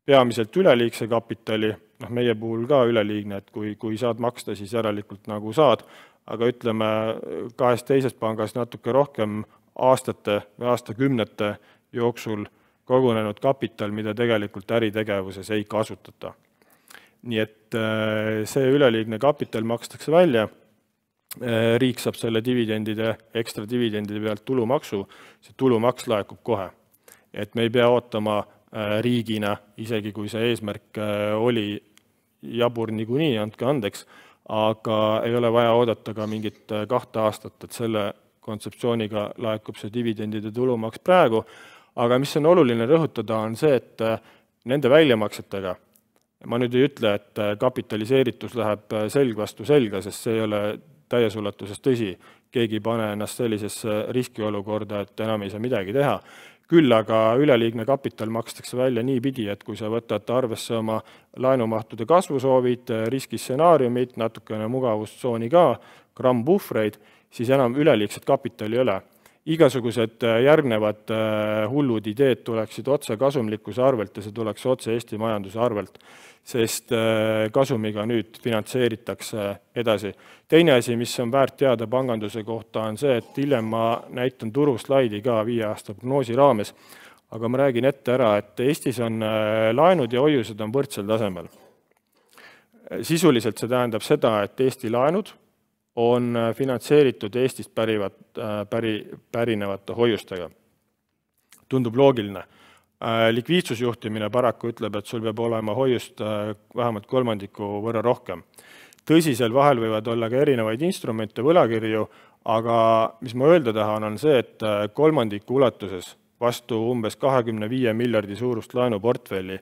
peamiselt üleliigse kapitali, meie puhul ka üleliigne, et kui saad maksta, siis järelikult nagu saad, aga ütleme 2 teises pangas natuke rohkem aastate või aastakümnete jooksul kogunenud kapital, mida tegelikult äritegevuses ei kasutata. Nii et see üleliigne kapital makstakse välja, riik saab selle ekstra dividendide pealt tulumaksu, see tulumaks laekub kohe. Et me ei pea ootama riigina, isegi kui see eesmärk oli jabur niikuinii, andke andeks, aga ei ole vaja oodata ka mingit 2 aastat, et selle kontseptsiooniga laekub see dividendide tulumaks praegu. Aga mis on oluline rõhutada, on see, et nende väljamaksetega, ma nüüd ei ütle, et kapitaliseeritus läheb selg vastu selga, sest see ei ole täies ulatuses tõsi. Keegi ei pane ennast sellisesse riskiolukorda, et enam ei saa midagi teha. Küll aga üleliigne kapital makstakse välja nii pidi, et kui sa võtad arvesse oma laenumahtude kasvusoovid, riskistsenaariumid, natukene mugavustsooni ka, gramm puhvreid, siis enam üleliigset kapitali ei ole. Igasugused järgnevad hullud ideed tuleksid otse kasumlikkuse arvelt ja see tuleks otse Eesti majanduse arvelt, sest kasumiga nüüd finantseeritakse edasi. Teine asi, mis on väärt teada panganduse kohta, on see, et hiljem ma näitan turuslaidi ka 5 aasta prognoosi raames, aga ma räägin ette ära, et Eestis on laenud ja hoiused on võrdsel tasemel. Sisuliselt see tähendab seda, et Eesti laenud on finantseeritud Eestist pärinevate hoiustega. Tundub loogiline. Likviidsusjuhtimine paraku ütleb, et sul peab olema hoiust vähemalt 3% võrra rohkem. Tõsi, seal vahel võivad olla ka erinevaid instrumente, võlakirju, aga mis ma öelda tahan, on see, et kolmandiku ulatuses vastu umbes 25 miljardi suurust laenuportfelli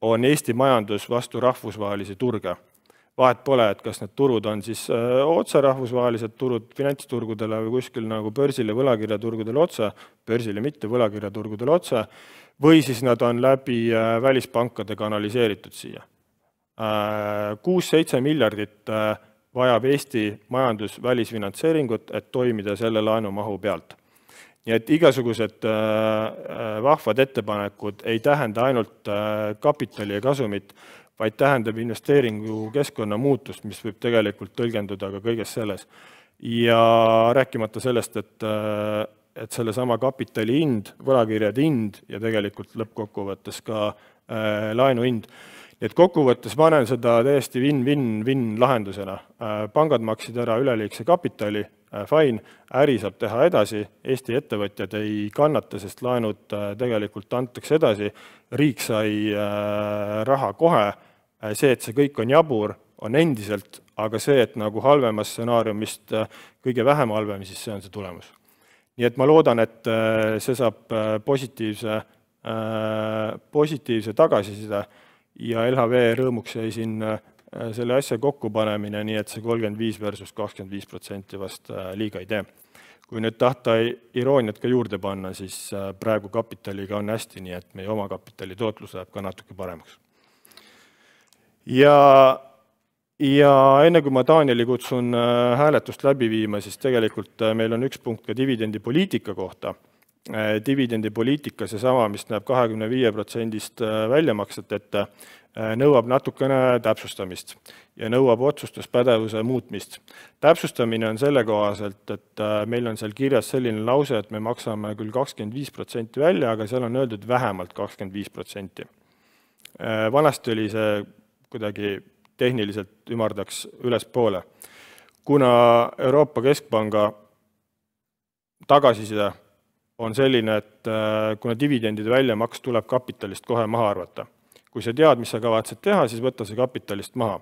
on Eesti majandus vastu rahvusvahelisi turge. Vahet pole, et kas need turud on siis otse rahvusvahelised turud finantsturgudele või kuskil nagu börsile, võlakirjaturgudele otse, börsile mitte, võlakirjaturgudele otse, või siis nad on läbi välispankade kanaliseeritud siia. 6-7 miljardit vajab Eesti majandus välisfinantseeringut, et toimida selle laenumahu pealt. Nii et igasugused vahvad ettepanekud ei tähenda ainult kapitali ja kasumit, vaid tähendab investeeringu keskkonna muutust, mis võib tegelikult tõlgenduda ka kõiges selles. Ja rääkimata sellest, et selle sama kapitali hind, võlakirjade hind ja tegelikult lõppkokkuvõttes ka laenu hind. Et kokkuvõttes ma näen seda täiesti win-win-win lahendusena. Pangad maksid ära üleliigse kapitali, fine, äri saab teha edasi, Eesti ettevõtjad ei kannata, sest laenud tegelikult antakse edasi, riik sai raha kohe, see, et see kõik on jabur, on endiselt, aga see, et nagu halvemas stsenaariumist kõige vähem halvem, siis see on see tulemus. Nii et ma loodan, et see saab positiivse tagasiside ja LHV rõõmuks jäi siin selle asja kokkupanemine, nii et see 35 versus 25% vast liiga ei tee. Kui nüüd tahta irooniat ka juurde panna, siis praegu kapitaliga on hästi, nii et meie oma kapitali tootlus läheb ka natuke paremaks. Ja enne kui ma Danieli kutsun hääletust läbi viima, siis tegelikult meil on üks punkt ka dividendipoliitika kohta. Dividendipoliitika, see sama, mis näeb 25% väljamakset, et nõuab natukene täpsustamist ja nõuab otsustuspädevuse muutmist. Täpsustamine on selle kohaselt, et meil on seal kirjas selline lause, et me maksame küll 25% välja, aga seal on öeldud vähemalt 25%. Vanasti oli see kuidagi tehniliselt ümardaks ülespoole. Kuna Euroopa Keskpanga tagasiside on selline, et kuna dividendide väljamaks tuleb kapitalist kohe maha arvata. Kui sa tead, mis sa kavatsed teha, siis võtta see kapitalist maha.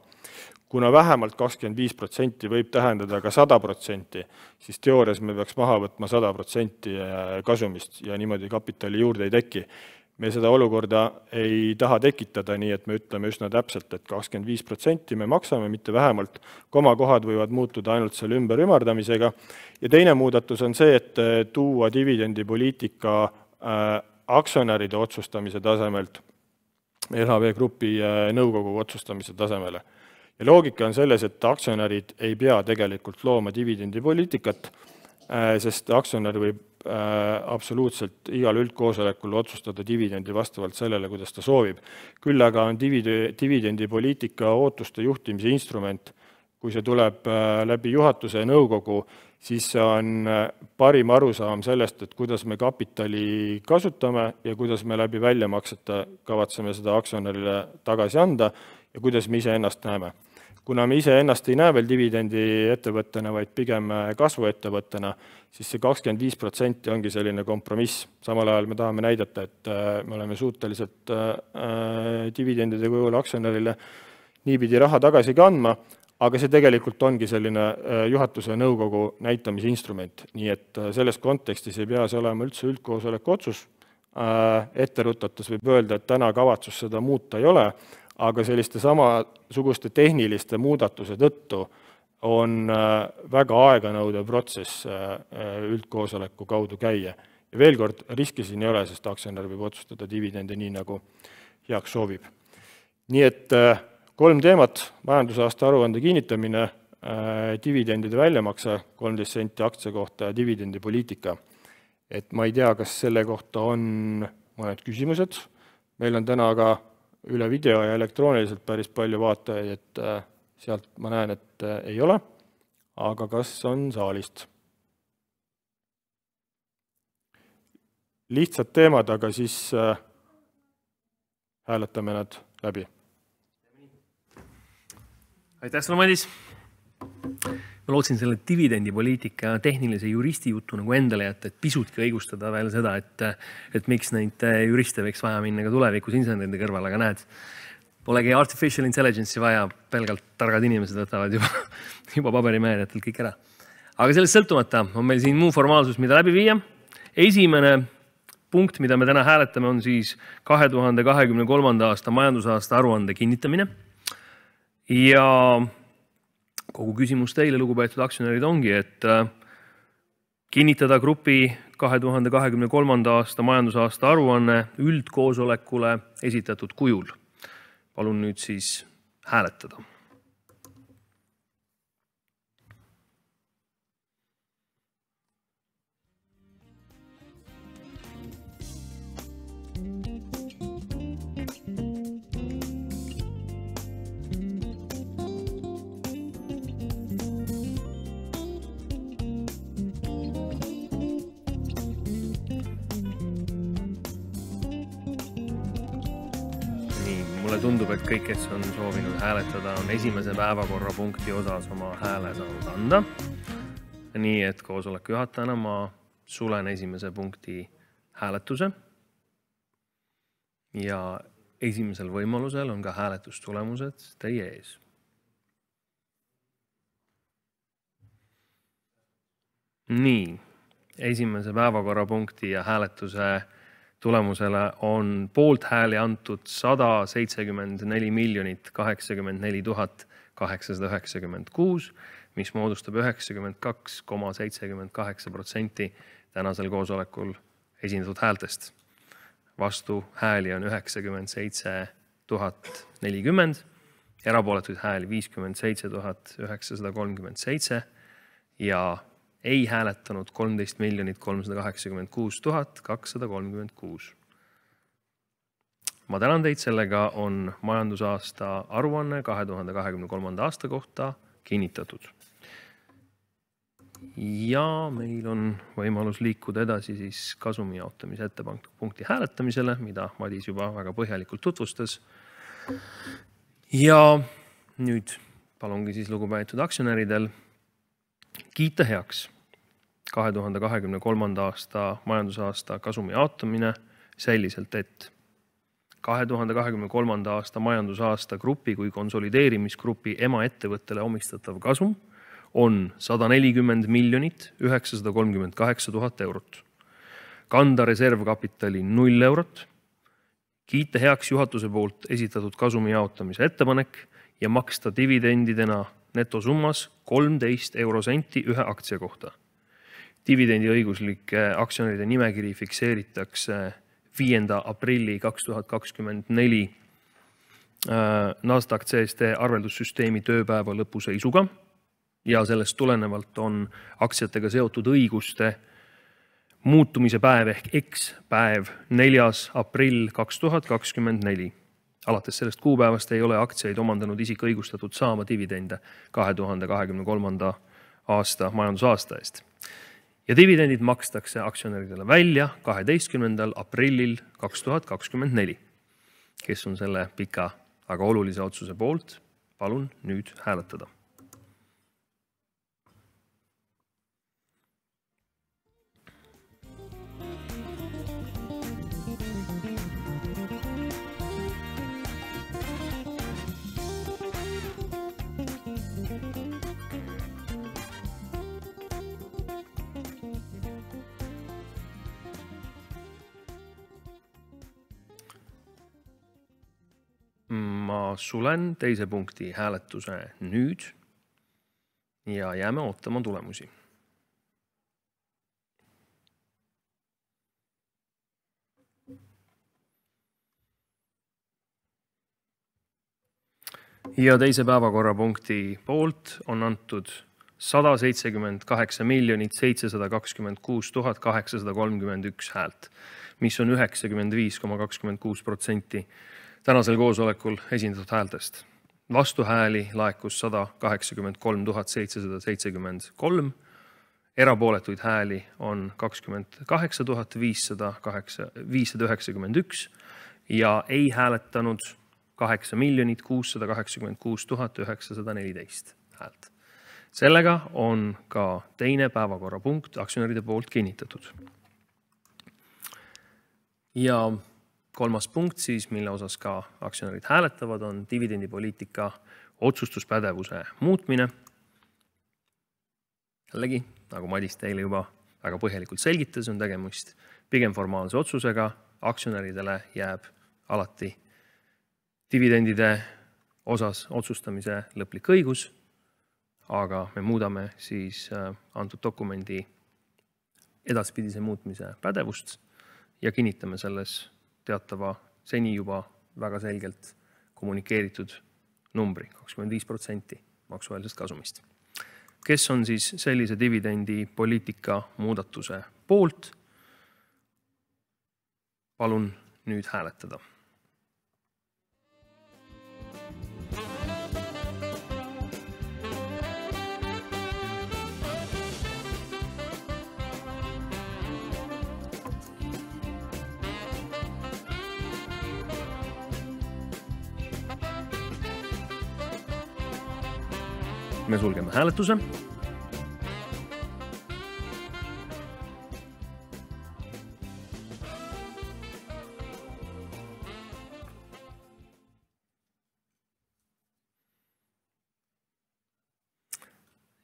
Kuna vähemalt 25% võib tähendada ka 100%, siis teoorias me peaks maha võtma 100% kasumist ja niimoodi kapitali juurde ei teki. Me seda olukorda ei taha tekitada, nii et me ütleme üsna täpselt, et 25% me maksame, mitte vähemalt. Komakohad võivad muutuda ainult selle ümber ümardamisega. Ja teine muudatus on see, et tuua dividendipoliitika aktsionäride otsustamise tasemelt LHV Grupi nõukogu otsustamise tasemele. Ja loogika on selles, et aktsionärid ei pea tegelikult looma dividendipoliitikat, sest aktsionär võib absoluutselt igal üldkoosolekul otsustada dividendi vastavalt sellele, kuidas ta soovib. Küll aga on dividendipoliitika ootuste juhtimise instrument. Kui see tuleb läbi juhatuse ja nõukogu, siis see on parim arusaam sellest, et kuidas me kapitali kasutame ja kuidas me läbi väljamakseta kavatseme seda aktsionärile tagasi anda ja kuidas me ise ennast näeme. Kuna me ise ennast ei näe veel dividendi ettevõttena, vaid pigem kasvuettevõttena, siis see 25% ongi selline kompromiss. Samal ajal me tahame näidata, et me oleme suuteliselt dividendide kujul aktsionärile niipidi raha tagasi kandma, aga see tegelikult ongi selline juhatuse nõukogu näitamise instrument. Nii et selles kontekstis ei pea see olema üldse üldkoosoleku otsus. Etterutates võib öelda, et täna kavatsus seda muuta ei ole, aga selliste samasuguste tehniliste muudatuse tõttu on väga aeganõudev protsess üldkoosoleku kaudu käia. Ja veel kord, riski siin ei ole, sest aktsionär võib otsustada dividendi nii, nagu heaks soovib. Nii et 3 teemat, majandusaasta aruande kinnitamine, dividendide väljamakse 13 senti aktsia kohta ja dividendipoliitika. Et ma ei tea, kas selle kohta on mõned küsimused. Meil on täna ka üle video ja elektrooniliselt päris palju vaatajaid, et sealt ma näen, et ei ole. Aga kas on saalist? Lihtsad teemad, aga siis hääletame nad läbi. Aitäh sulle, Madis! Ma lootsin selle dividendipoliitika tehnilise juristi jutu nagu endale jätta, et pisutki õigustada veel seda, et miks neid juriste võiks vaja minna ka tulevikus inseneride kõrval, aga näed, Polegi artificial intelligence'i vaja, pelgalt targad inimesed võtavad juba paberimehedetelt kõik ära. Aga sellest sõltumata on meil siin muu formaalsus, mida läbi viia. Esimene punkt, mida me täna hääletame, on siis 2023. aasta majandusaasta aruande kinnitamine. Ja kogu küsimus teile, lugupeetud aktsionärid, ongi, et kinnitada grupi 2023. aasta majandusaasta aruanne üldkoosolekule esitatud kujul. Palun nüüd siis hääletada. Mulle tundub, et kõik, kes on soovinud hääletada, on esimese päevakorrapunkti osas oma hääle saanud anda. Nii, et koosoleku juhatajana ma sulen esimese punkti hääletuse. Ja esimesel võimalusel on ka hääletustulemused teie ees. Nii, esimese päevakorrapunkti ja hääletuse tulemusele on poolt hääli antud 174 084 896, mis moodustab 92,78% tänasel koosolekul esindatud häältest. Vastu hääli on 97 040, erapooletuid hääli 57 937 ja ei hääletanud 13 386 236. Ma tänan teid, sellega on majandusaasta aruanne 2023. aasta kohta kinnitatud. Ja meil on võimalus liikuda edasi siis kasumi jaotamise ettepaneku hääletamisele, mida Madis juba väga põhjalikult tutvustas. Ja nüüd palungi siis lugupeetud aktsionäridel kiita heaks 2023. aasta majandusaasta kasumi jaotamine selliselt, et 2023. aasta majandusaasta grupi kui konsolideerimisgrupi emaettevõttele omistatav kasum on 140 938 000 eurot. Kanda reservkapitali 0 eurot. Kiita heaks juhatuse poolt esitatud kasumi jaotamise ettepanek ja maksta dividendidena netosummas 13 eurosenti ühe aktsia kohta. Dividendi õiguslike aktsionäride nimekiri fikseeritakse 5. aprilli 2024 Nasdaq CST arveldussüsteemi tööpäeva lõpuseisuga ja sellest tulenevalt on aktsiatega seotud õiguste muutumise päev ehk X-päev 4. aprill 2024. Alates sellest kuupäevast ei ole aktsiaid omandanud isik õigustatud saama dividende 2023. aasta majandusaasta eest. Ja dividendid makstakse aktsionäridele välja 12. aprillil 2024. Kes on selle pika, aga olulise otsuse poolt, palun nüüd hääletada. Ma sulen teise punkti hääletuse nüüd ja jääme ootama tulemusi. Ja teise päevakorrapunkti poolt on antud 178 726 831 häält, mis on 95,26% tänasel koosolekul esindatud häältest. Vastuhääli laekus 183 773, erapooletuid hääli on 28 591 ja ei hääletanud 8 686 914 häält. Sellega on ka teine päevakorrapunkt aktsionäride poolt kinnitatud. Ja kolmas punkt siis, mille osas ka aktsionärid hääletavad, on dividendipoliitika otsustuspädevuse muutmine. Jällegi, nagu Madis teile juba väga põhjalikult selgitas, on tegemist pigem formaalse otsusega. Aktsionäridele jääb alati dividendide osas otsustamise lõplik õigus, aga me muudame siis antud dokumendi edaspidise muutmise pädevust ja kinnitame selles teatava seni juba väga selgelt kommunikeeritud numbri 25% maksuvälisest kasumist. Kes on siis sellise dividendi poliitika muudatuse poolt? Palun nüüd hääletada. Me sulgeme hääletuse.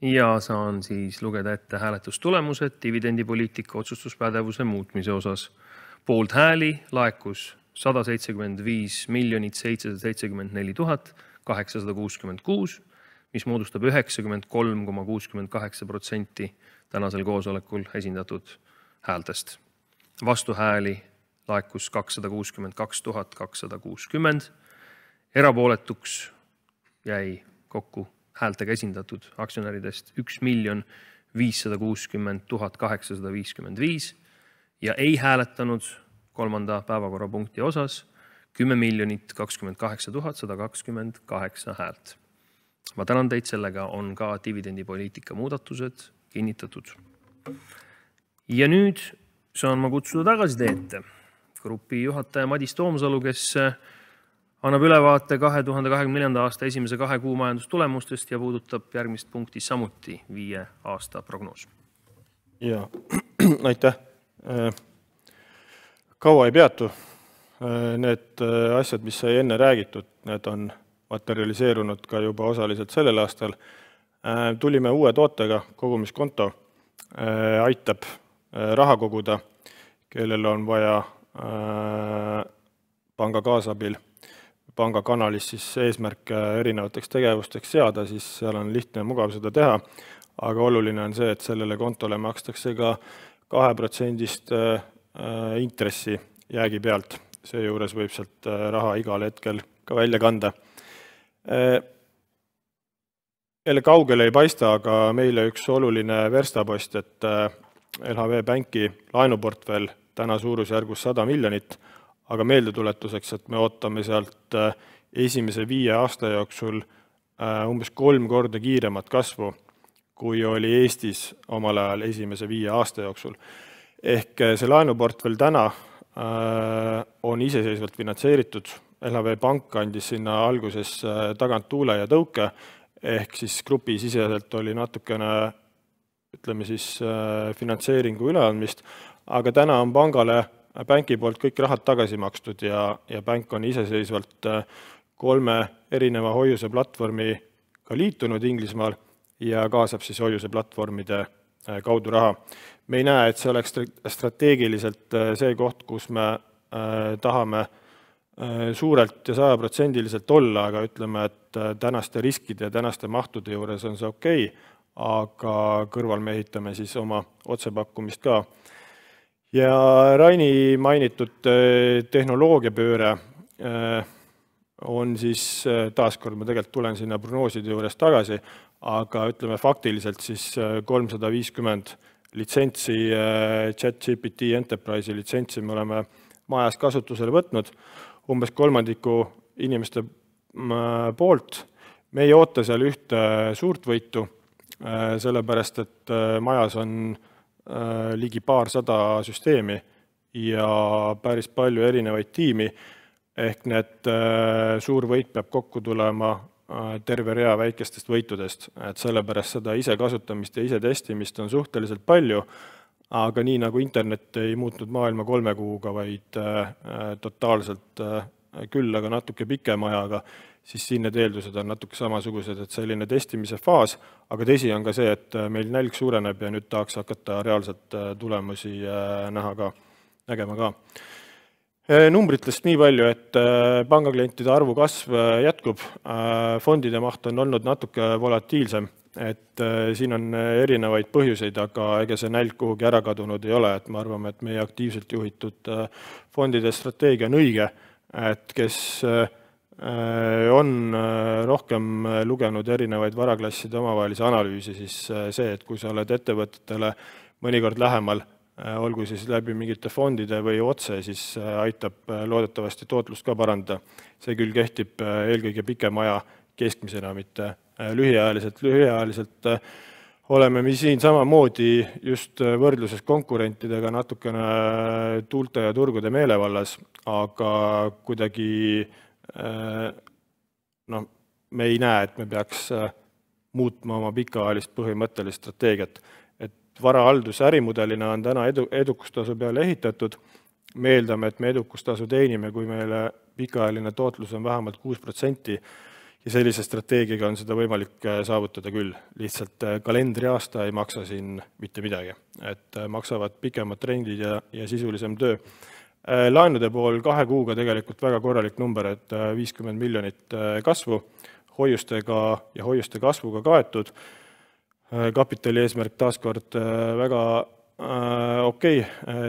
Ja saan siis lugeda ette hääletustulemused dividendipoliitika otsustuspädevuse muutmise osas. Poolt hääli laekus 175 774 866, mis moodustab 93,68% tänasel koosolekul esindatud häältest. Vastuhääli laekus 262 260. Erapooletuks jäi kokku häältega esindatud aktsionäridest 1 560 855 ja ei hääletanud kolmanda päevakorrapunkti osas 10 028 128 häält. Ma tänan teid, sellega on ka dividendipoliitika muudatused kinnitatud. Ja nüüd saan ma kutsuda tagasi teete grupi juhataja Madis Toomsalu, kes annab ülevaate 2024. aasta esimese 2 kuu majandustulemustest ja puudutab järgmist punkti samuti 5 aasta prognoos. Ja, aitäh. Kaua ei peatu. Need asjad, mis sai enne räägitud, need on materialiseerunud ka juba osaliselt sellel aastal. Tulime uue tootega, kogumiskonto, aitab raha koguda, kellel on vaja panga kaasabil, panga kanalis siis eesmärk erinevateks tegevusteks seada, siis seal on lihtne ja mugav seda teha, aga oluline on see, et sellele kontole makstakse ka 2% intressi jäägi pealt. See juures võib sealt raha igal hetkel ka välja kanda. Jälle kaugele ei paista, aga meile üks oluline verstapost, et LHV Banki laenuportfell täna suurusjärgus 100 miljonit, aga meeldetuletuseks, et me ootame sealt esimese 5 aasta jooksul umbes 3 korda kiiremat kasvu, kui oli Eestis omal ajal esimese 5 aasta jooksul. Ehk see laenuportfell täna on iseseisvalt finantseeritud. LHV Pank andis sinna alguses tagant tuule ja tõuke, ehk siis grupi siseselt oli natukene, ütleme siis, finantseeringu üleandmist, aga täna on pangale Banki poolt kõik rahad tagasi makstud ja Bank on iseseisvalt 3 erineva hoiuse platvormi ka liitunud Inglismaal ja kaasab siis hoiuse platvormide kaudu raha. Me ei näe, et see oleks strateegiliselt see koht, kus me tahame suurelt ja 100% olla, aga ütleme, et tänaste riskide ja tänaste mahtude juures on see okei, aga kõrval me ehitame siis oma otsepakkumist ka. Ja Raini mainitud tehnoloogiapööre on siis taaskord, ma tegelikult tulen sinna prognooside juures tagasi, aga ütleme faktiliselt siis 350 litsentsi, ChatGPT Enterprise'i litsentsi me oleme majas kasutusele võtnud, umbes 3% inimeste poolt. Me ei oota seal ühte suurt võitu, sellepärast, et majas on ligi 200 süsteemi ja päris palju erinevaid tiimi, ehk need suur võit peab kokku tulema terve rea väikestest võitudest, et sellepärast seda ise kasutamist ja ise testimist on suhteliselt palju, aga nii nagu internet ei muutnud maailma 3 kuuga, vaid totaalselt küll, aga natuke pikema ajaga, siis siin need eeldused on natuke samasugused, et selline testimise faas, aga tõsi on ka see, et meil nälg suureneb ja nüüd tahaks hakata reaalselt tulemusi nägema ka. Numbritest nii palju, et pangaklientide arvu kasv jätkub, fondide maht on olnud natuke volatiilsem, et siin on erinevaid põhjuseid, aga ega see nälg kuhugi ära kadunud ei ole, et me arvame, et meie aktiivselt juhitud fondide strateegia on õige, et kes on rohkem lugenud erinevaid varaklasside omavahelisi analüüsi, siis see, et kui sa oled ettevõtetele mõnikord lähemal, olgu siis läbi mingite fondide või otse, siis aitab loodetavasti tootlust ka parandada. See küll kehtib eelkõige pikem aja keskmisena, mitte lühiajaliselt. Lühiajaliselt oleme me siin samamoodi just võrdluses konkurentidega natukene tuulte ja turgude meelevallas, aga kuidagi me ei näe, et me peaks muutma oma pikaajalist põhimõttelist strateegiat. Varahaldus ärimudelina on täna edukustasu peale ehitatud. Me eeldame, et me edukustasu teenime, kui meile pikaajaline tootlus on vähemalt 6% ja sellise strateegiaga on seda võimalik saavutada küll. Lihtsalt kalendriaasta ei maksa siin mitte midagi, et maksavad pikemad trendid ja sisulisem töö. Laenude pool 2 kuuga tegelikult väga korralik number, et 50 miljonit kasvu, hoiustega ja hoiuste kasvuga kaetud. Kapitali eesmärk taaskord väga okei,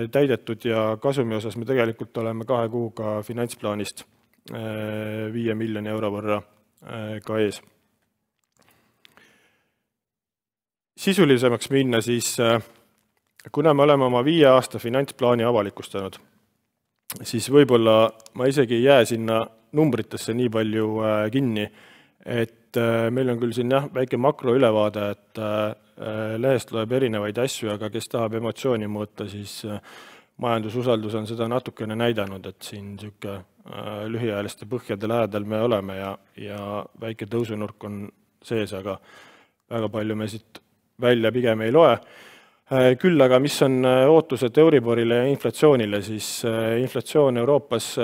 täidetud ja kasumi osas me tegelikult oleme 2 kuuga finantsplaanist 5 miljoni euro võrra ka ees. Sisulisemaks minna siis, kuna me oleme oma 5 aasta finantsplaani avalikustanud, siis võib-olla ma isegi ei jää sinna numbritesse nii palju kinni, et meil on küll siin väike makroülevaade, et lehest loeb erinevaid asju, aga kes tahab emotsiooni mõõta, siis majandususaldus on seda natukene näidanud, et siin lühiajaliste põhjade lähedal me oleme ja väike tõusunurk on sees, aga väga palju me siit välja pigem ei loe. Küll aga mis on ootused Euriborile ja inflatsioonile, siis inflatsioon Euroopas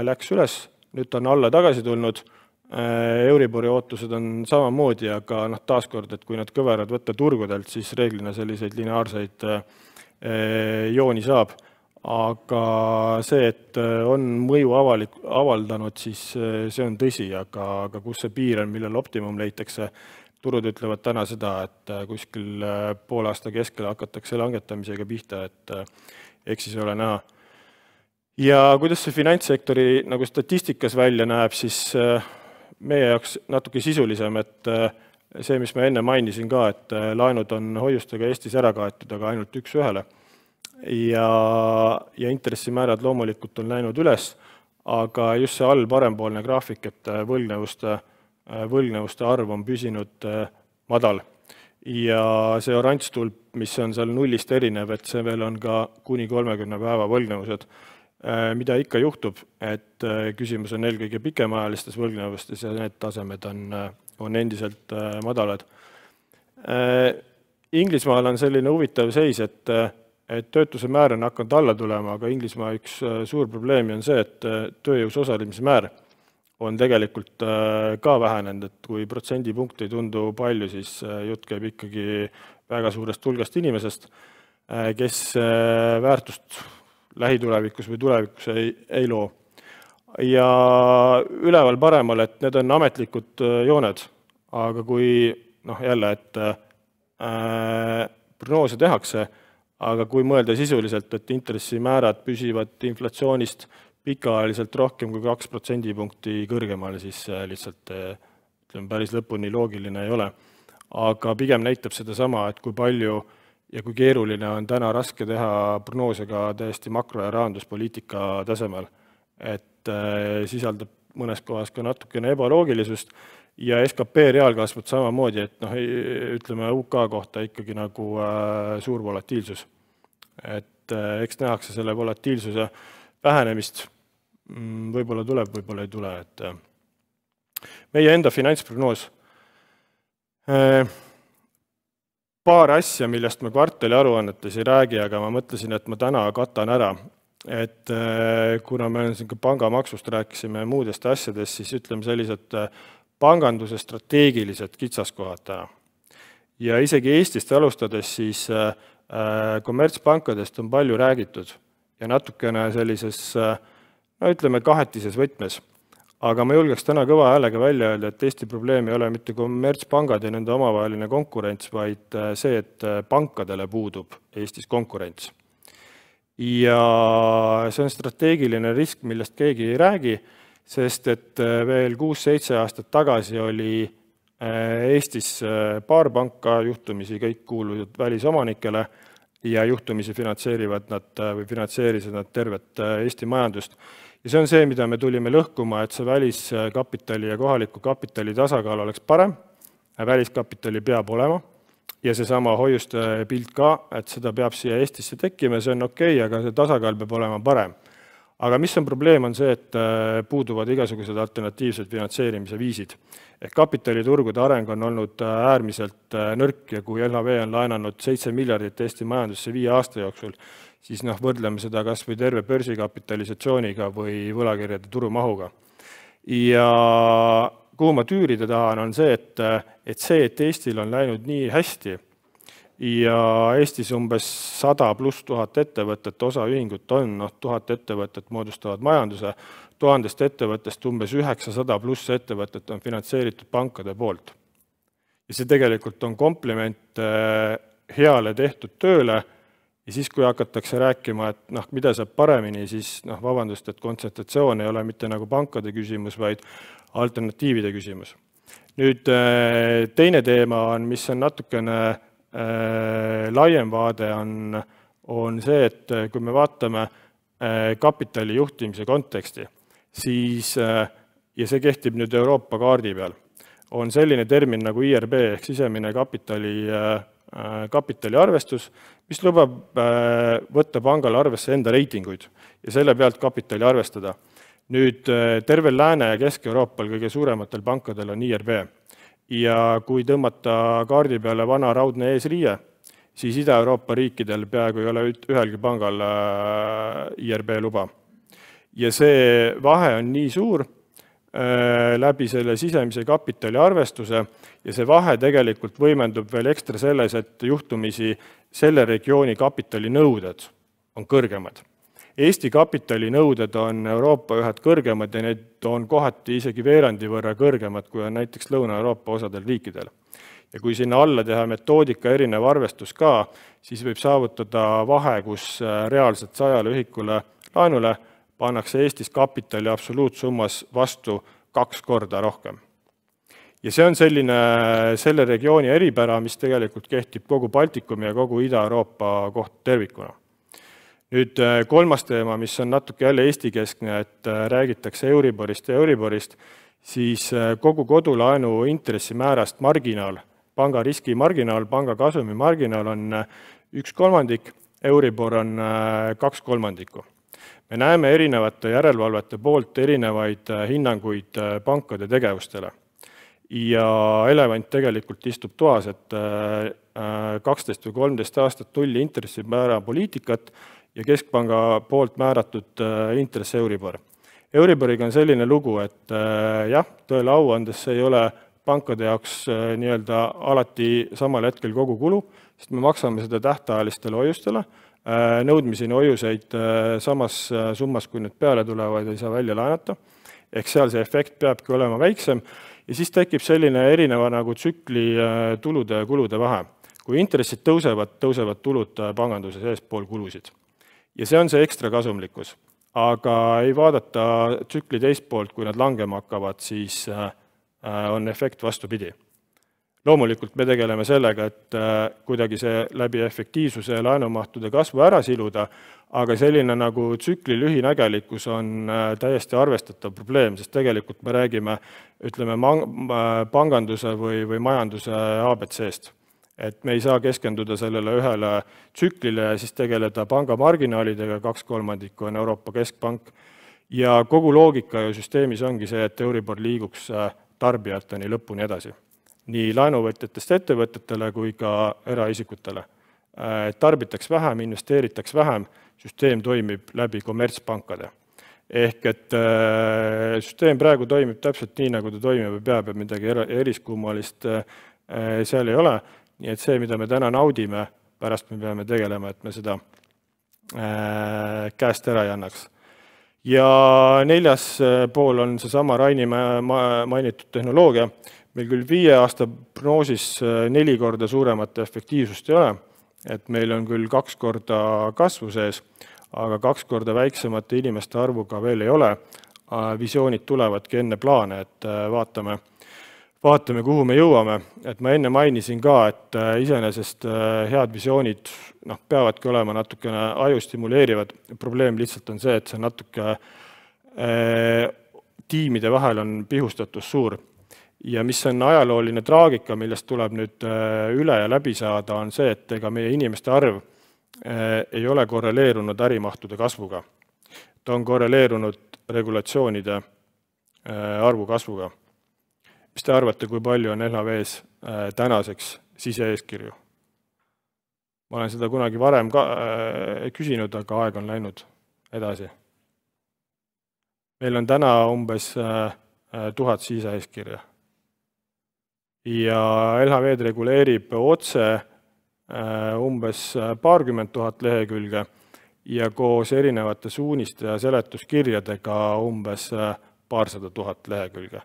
läks üles, nüüd on alla tagasi tulnud. Euribori ootused on samamoodi, aga taaskord, et kui nad kõverad võtta turgudelt, siis reeglina selliseid lineaarseid jooni saab. Aga see, et on mõju avaldanud, siis see on tõsi, aga kus see piir on, millel optimum leitakse, turud ütlevad täna seda, et kuskil poole aasta keskel hakatakse langetamisega pihta, et eks siis ole näha. Ja kuidas see finantssektori nagu statistikas välja näeb, siis meie jaoks natuke sisulisem, et see, mis ma enne mainisin ka, et laenud on hoiustega Eestis ära kaetud, aga ainult 1:1. Ja intressimäärad loomulikult on läinud üles, aga just see all parempoolne graafik, et võlgnevuste arv on püsinud madal. Ja see oranž tulp, mis on seal nullist erinev, et see veel on ka kuni 30 päeva võlgnevused. Mida ikka juhtub, et küsimus on eelkõige pikemaajalistes võlgnevustes ja need tasemed on endiselt madalad. Inglismaal on selline huvitav seis, et töötuse määr on hakanud alla tulema, aga Inglismaa üks suur probleemi on see, et tööjõus osalemise määr on tegelikult ka vähenenud, et kui protsendipunkt ei tundu palju, siis jutt käib ikkagi väga suurest hulgast inimesest, kes väärtust lähitulevikus või tulevikus ei loo. Ja üleval paremal, et need on ametlikud jooned, aga kui jälle, et prognoose tehakse, aga kui mõelda sisuliselt, et intressimäärad püsivad inflatsioonist pikaajaliselt rohkem kui 2% kõrgemal, siis lihtsalt päris lõpuni loogiline ei ole. Aga pigem näitab seda sama, et kui palju ja kui keeruline on täna raske teha prognoosega täiesti makro- ja rahanduspoliitika tasemel, et sisaldab mõnes kohas ka natukene ebaloogilisust ja SKP reaalkasvud samamoodi, et ütleme UK kohta ikkagi nagu suur volatiilsus. Et eks nähakse selle volatiilsuse vähenemist, võib-olla tuleb, võib-olla ei tule. Et meie enda finantsprognoos paar asja, millest me kvartali aruannetes ei räägi, aga ma mõtlesin, et ma täna katan ära. Et kuna me pangamaksust rääkisime muudest asjadest, siis ütleme sellised panganduse strateegilised kitsaskohad täna. Ja isegi Eestist alustades siis kommertspankadest on palju räägitud ja natukene sellises, no ütleme, kahetises võtmes. Aga ma julgeks täna kõva häälega välja öelda, et Eesti probleem ei ole mitte kommertspangad ja nende omavaheline konkurents, vaid see, et pankadele puudub Eestis konkurents. Ja see on strateegiline risk, millest keegi ei räägi, sest et veel 6-7 aastat tagasi oli Eestis paar panka, juhtumisi kõik kuuluvad välisomanikele ja juhtumisi finantseerisid nad tervet Eesti majandust. Ja see on see, mida me tulime lõhkuma, et see väliskapitali ja kohaliku kapitali tasakaal oleks parem, väliskapitali peab olema ja see sama hoiuste pilt ka, et seda peab siia Eestisse tekkima, see on okei, aga see tasakaal peab olema parem. Aga mis on probleem, on see, et puuduvad igasugused alternatiivsed finantseerimise viisid. Kapitaliturgude areng on olnud äärmiselt nõrk ja kui LHV on laenanud 7 miljardit Eesti majandusse 5 aasta jooksul, siis võrdleme seda kas või terve börsikapitalisatsiooniga või võlakirjade turumahuga. Ja kuhu ma tüürida tahan, on see, et Eestil on läinud nii hästi ja Eestis umbes 100 pluss 1000 ettevõtet, osa ühingut on, 1000 ettevõtet moodustavad majanduse, 1000 ettevõttest umbes 900 pluss ettevõtet on finantseeritud pankade poolt. Ja see tegelikult on kompliment heale tehtud tööle ja siis, kui hakatakse rääkima, et mida saab paremini, siis vabandust, et kontsentratsioon ei ole mitte nagu pankade küsimus, vaid alternatiivide küsimus. Nüüd teine teema on, mis on natukene laiem vaade, on see, et kui me vaatame kapitali juhtimise konteksti, siis, ja see kehtib nüüd Euroopa kaardi peal, on selline termin nagu IRB ehk sisemine kapitali arvestus, mis lubab võtta pangale arvesse enda reitinguid ja selle pealt kapitali arvestada. Nüüd tervel Lääne- ja Kesk-Euroopal kõige suurematel pankadel on IRB. Ja kui tõmmata kaardi peale vana raudne eesriie, siis Ida-Euroopa riikidel peaaegu ei ole ühelgi pangal IRB luba. Ja see vahe on nii suur läbi selle sisemise kapitali arvestuse ja see vahe tegelikult võimendub veel ekstra selles, et juhtumisi selle regiooni kapitali nõuded on kõrgemad. Eesti kapitali nõuded on Euroopa ühed kõrgemad ja need on kohati isegi veerandi võrra kõrgemad, kui on näiteks Lõuna-Euroopa osadel riikidel. Ja kui sinna alla teha metoodika erinev arvestus ka, siis võib saavutada vahe, kus reaalselt 100 ühikule laenule pannakse Eestis kapitali absoluutsummas vastu 2 korda rohkem. Ja see on selle regiooni eripära, mis tegelikult kehtib kogu Baltikumi ja kogu Ida-Euroopa kohta tervikuna. Nüüd kolmas teema, mis on natuke jälle Eesti-keskne, et räägitakse Euriborist ja Euriborist, siis kogu kodulaenu intressimäärast marginaal, panga riskimarginaal, panga kasumi marginaal on 1/3, Euribor on 2/3. Me näeme erinevate järelevalvete poolt erinevaid hinnanguid pankade tegevustele. Ja elevant tegelikult istub toas, et 12 või 13 aastat nulli intressimäära poliitikat ja keskpanga poolt määratud intress Euribor. Euriboriga on selline lugu, et jah, tõele au andes see ei ole pankade jaoks nii-öelda alati samal hetkel kogu kulu, sest me maksame seda tähtajalistele hoiustele, nõudmiseni hoiuseid samas summas, kui need peale tulevad, ei saa välja laenata, ehk seal see efekt peabki olema väiksem ja siis tekib selline erineva nagu tsükli tulude ja kulude vahe. Kui intressid tõusevad tulud panganduses eespool kulusid. Ja see on see ekstra kasumlikkus, aga ei vaadata tsükli teist poolt, kui nad langema hakkavad, siis on efekt vastupidi. Loomulikult me tegeleme sellega, et kuidagi see läbi efektiivsuse ja laenumahtude kasvu ära siluda, aga selline nagu tsükli lühinägelikkus on täiesti arvestatav probleem, sest tegelikult me räägime, ütleme, panganduse või majanduse ABC-st. Et me ei saa keskenduda sellele ühele tsüklile ja siis tegeleda panga marginaalidega, 2/3 on Euroopa Keskpank. Ja kogu loogika ju süsteemis ongi see, et Euribor liiguks tarbijateni lõpuni edasi. nii laenuvõtjatest ettevõtetele kui ka eraisikutele. Tarbitaks vähem, investeeritaks vähem, süsteem toimib läbi kommertspankade. Ehk et süsteem praegu toimib täpselt nii, nagu ta toimib ja peab, ja midagi eriskummalist seal ei ole. Nii et see, mida me täna naudime, pärast me peame tegelema, et me seda käest ära ei annaks. Ja 4. pool on seesama Raini mainitud tehnoloogia. Meil küll 5 aasta prognoosis 4 korda suuremat efektiivsust ei ole, et meil on küll 2 korda kasvu sees, aga 2 korda väiksemate inimeste arvuga veel ei ole. Visioonid tulevadki enne plaane, et vaatame, kuhu me jõuame. Et ma enne mainisin ka, et iseenesest head visioonid peavadki olema natukene aju stimuleerivad. Probleem lihtsalt on see, et see natuke tiimide vahel on pihustatus suur. Ja mis on ajalooline traagika, millest tuleb nüüd üle ja läbi saada, on see, et ega meie inimeste arv ei ole korreleerunud ärimahtude kasvuga. Ta on korreleerunud regulatsioonide arvu kasvuga. Mis te arvate, kui palju on LHV-s tänaseks sise-eeskirju? Ma olen seda kunagi varem küsinud, aga aeg on läinud edasi. Meil on täna umbes 1000 sise-eeskirja. Ja LHV reguleerib otse umbes 20 000 lehekülge ja koos erinevate suuniste ja seletuskirjadega umbes 200 000 lehekülge.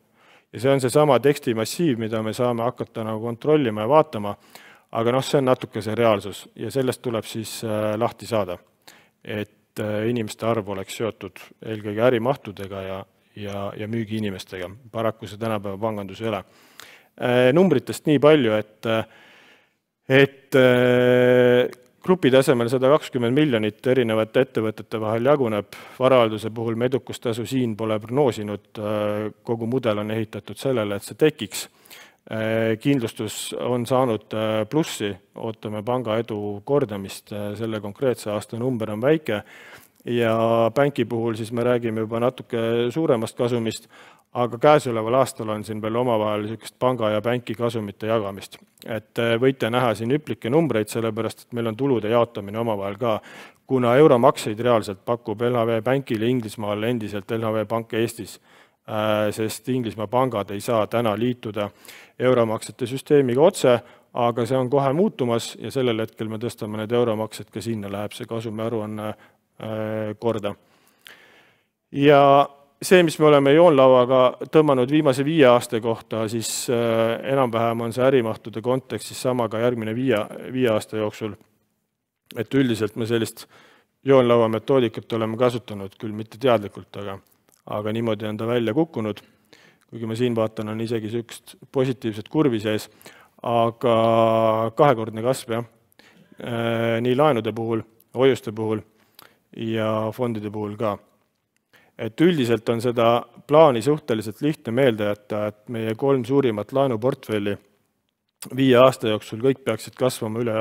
Ja see on seesama tekstimassiiv, mida me saame hakata kontrollima ja vaatama, aga see on natuke see reaalsus ja sellest tuleb siis lahti saada, et inimeste arv oleks seotud eelkõige ärimahtudega ja müügiinimestega. Paraku see tänapäeva pangandus ei ole. Numbritest nii palju, et grupi tasemel 120 miljonit erinevate ettevõtete vahel jaguneb. Varahalduse puhul me edukustasu siin pole prognoosinud, kogu mudel on ehitatud sellele, et see tekiks. Kindlustus on saanud plussi, ootame panga edu kordamist, selle konkreetse aasta number on väike ja banki puhul siis me räägime juba natuke suuremast kasumist, aga käesoleval aastal on siin veel omavahel panga ja banki kasumite jagamist. Et võite näha siin üplikke numbreid, sellepärast, et meil on tulude jaotamine omavahel ka, kuna euromakseid reaalselt pakub LHV Bankile Inglismaal endiselt LHV Pank Eestis, sest Inglismaa pangad ei saa täna liituda euromaksete süsteemiga otse, aga see on kohe muutumas ja sellel hetkel me tõstame need euromaksed, ka sinna läheb see kasumi aruanne korda. Ja see, mis me oleme joonlauaga tõmmanud viimase 5 aasta kohta, siis enam-vähem on see ärimahtude kontekstis sama ka järgmine 5 aasta jooksul. Et üldiselt me sellist joonlaua metoodikat oleme kasutanud, küll mitte teadlikult, aga niimoodi on ta välja kukkunud. Kuigi ma siin vaatan, on isegi sükst positiivset kurvi sees, aga 2-kordne kasv, nii laenude puhul, hoiuste puhul ja fondide puhul ka. Et üldiselt on seda plaani suhteliselt lihtne meelde jätta, et meie 3 suurimat laenuportfelli 5 aasta jooksul kõik peaksid kasvama üle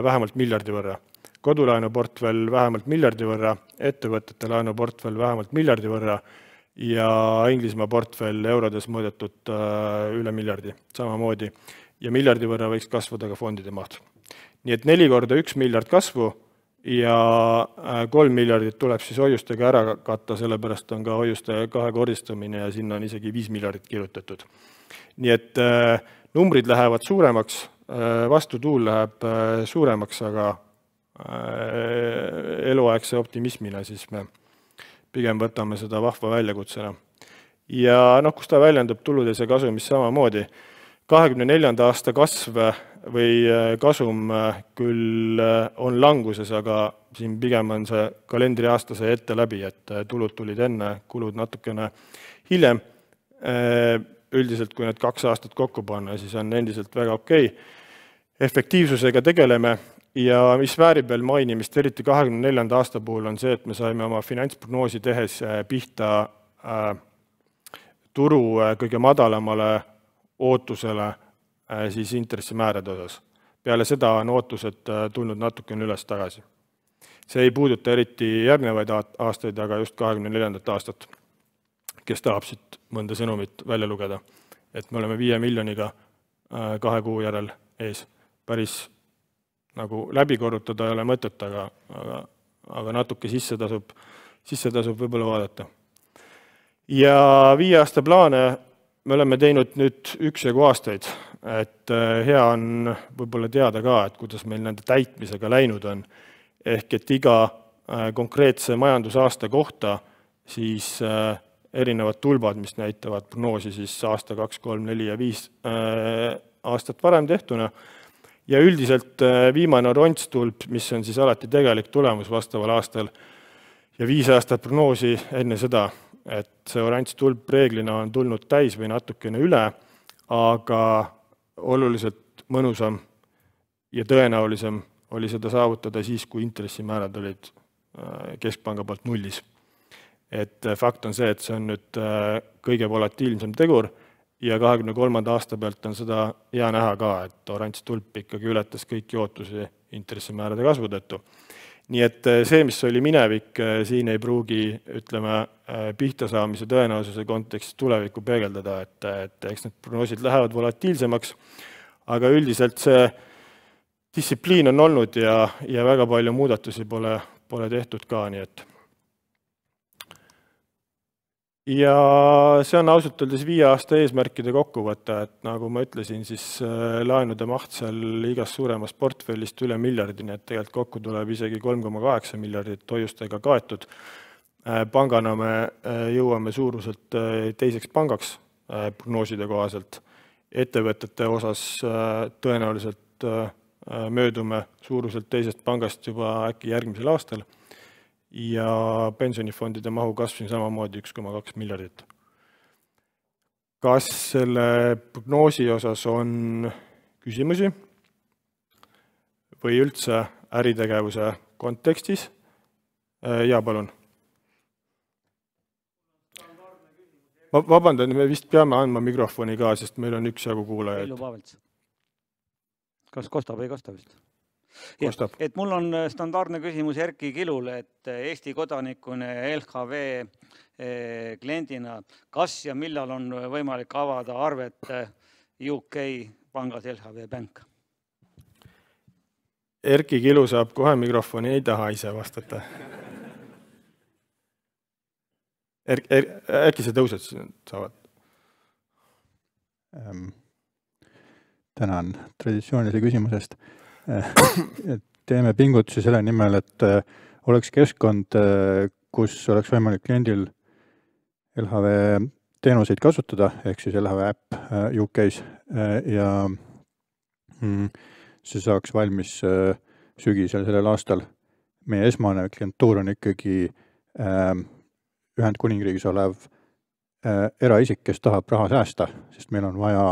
vähemalt miljardi võrra. Kodulaenuportfell vähemalt miljardi võrra, ettevõtete laenuportfell vähemalt miljardi võrra ja Inglismaa portfell eurodes mõõdetud üle miljardi samamoodi. Ja miljardi võrra võiks kasvada ka fondide maht. Nii et 4 korda 1 miljard kasvu ja 3 miljardit tuleb siis hoiustega ära katta, sellepärast on ka hoiuste 2-kordistamine ja sinna on isegi 5 miljardit kirjutatud. Nii et numbrid lähevad suuremaks, vastutuul läheb suuremaks, aga eluaegse optimismina siis me pigem võtame seda vahva väljakutsena. Ja kus ta väljendub tuludes ja kasumis samamoodi. 24. aasta kasv või kasum küll on languses, aga siin pigem on see kalendriaasta see ette läbi, et tulud tulid enne, kulud natukene hiljem. Üldiselt, kui need 2 aastat kokku panna, siis on endiselt väga okei. Efektiivsusega tegeleme ja mis väärib veel mainimist, eriti 24. aasta puhul on see, et me saime oma finantsprognoosi tehes pihta turu kõige madalamale ootusele siis intressimäärade osas. Peale seda on ootused tulnud natukene üles tagasi. See ei puuduta eriti järgnevaid aastaid, aga just 24. aastat, kes tahab siit mõnda sõnumit välja lugeda. Et me oleme 5 miljoniga 2 kuu järel ees. Päris nagu läbi korrutada ei ole mõtet, aga natuke sisse tasub võib-olla vaadata. Ja 5 aasta plaane me oleme teinud nüüd üksjagu aastaid, et hea on võib-olla teada ka, et kuidas meil nende täitmisega läinud on. Ehk et iga konkreetse majandusaasta kohta siis erinevad tulbad, mis näitavad prognoosi siis aasta 2, 3, 4 ja 5 aastat varem tehtuna. Ja üldiselt viimane oranž tulp, mis on siis alati tegelik tulemus vastaval aastal ja 5 aastat prognoosi enne seda, et see oranž tulp reeglina on tulnud täis või natukene üle, aga oluliselt mõnusam ja tõenäolisem oli seda saavutada siis, kui intressimäärad olid keskpanga poolt nullis. Et fakt on see, et see on nüüd kõige volatiilsem tegur ja 23. aasta pealt on seda hea näha ka, et oranž tulp ikkagi ületas kõiki ootusi intressimäärade kasvu tõttu. Nii et see, mis oli minevik, siin ei pruugi, ütleme, pihta saamise tõenäosuse kontekstis tulevikku peegeldada, et eks need prognoosid lähevad volatiilsemaks, aga üldiselt see distsipliin on olnud ja väga palju muudatusi pole tehtud ka, nii et. Ja see on ausalt öeldes 5 aasta eesmärkide kokkuvõte, et nagu ma ütlesin, siis laenude maht seal igas suuremas portfellist üle miljardi, nii et tegelikult kokku tuleb isegi 3,8 miljardit hoiustega kaetud. Pangana me jõuame suuruselt teiseks pangaks prognooside kohaselt. Ettevõtete osas tõenäoliselt möödume suuruselt teisest pangast juba äkki järgmisel aastal. Ja pensionifondide mahu kasv samamoodi 1,2 miljardit. Kas selle prognoosi osas on küsimusi või üldse äritegevuse kontekstis? Ja palun. Ma vabandan, me vist peame andma mikrofoni ka, sest meil on üksjagu kuulajaid. Ellu Paavels. Kas kostab või ei kosta vist? Kostab. Et mul on standardne küsimus Erki Kilule, et Eesti kodanikune LHV kliendina, kas ja millal on võimalik avada arvet UK pangas LHV Bank? Erki Kilu saab kohe mikrofoni, ei taha ise vastata. Äkki see tõused saavad? Tänan traditsioonilise küsimusest. Teeme pingutusi selle nimel, et oleks keskkond, kus oleks võimalik kliendil LHV teenuseid kasutada, ehk siis LHV äpp UK-s ja see saaks valmis sügisel sellel aastal. Meie esmane klientuur on ikkagi Ühendkuningriigis olev eraisik, kes tahab raha säästa, sest meil on vaja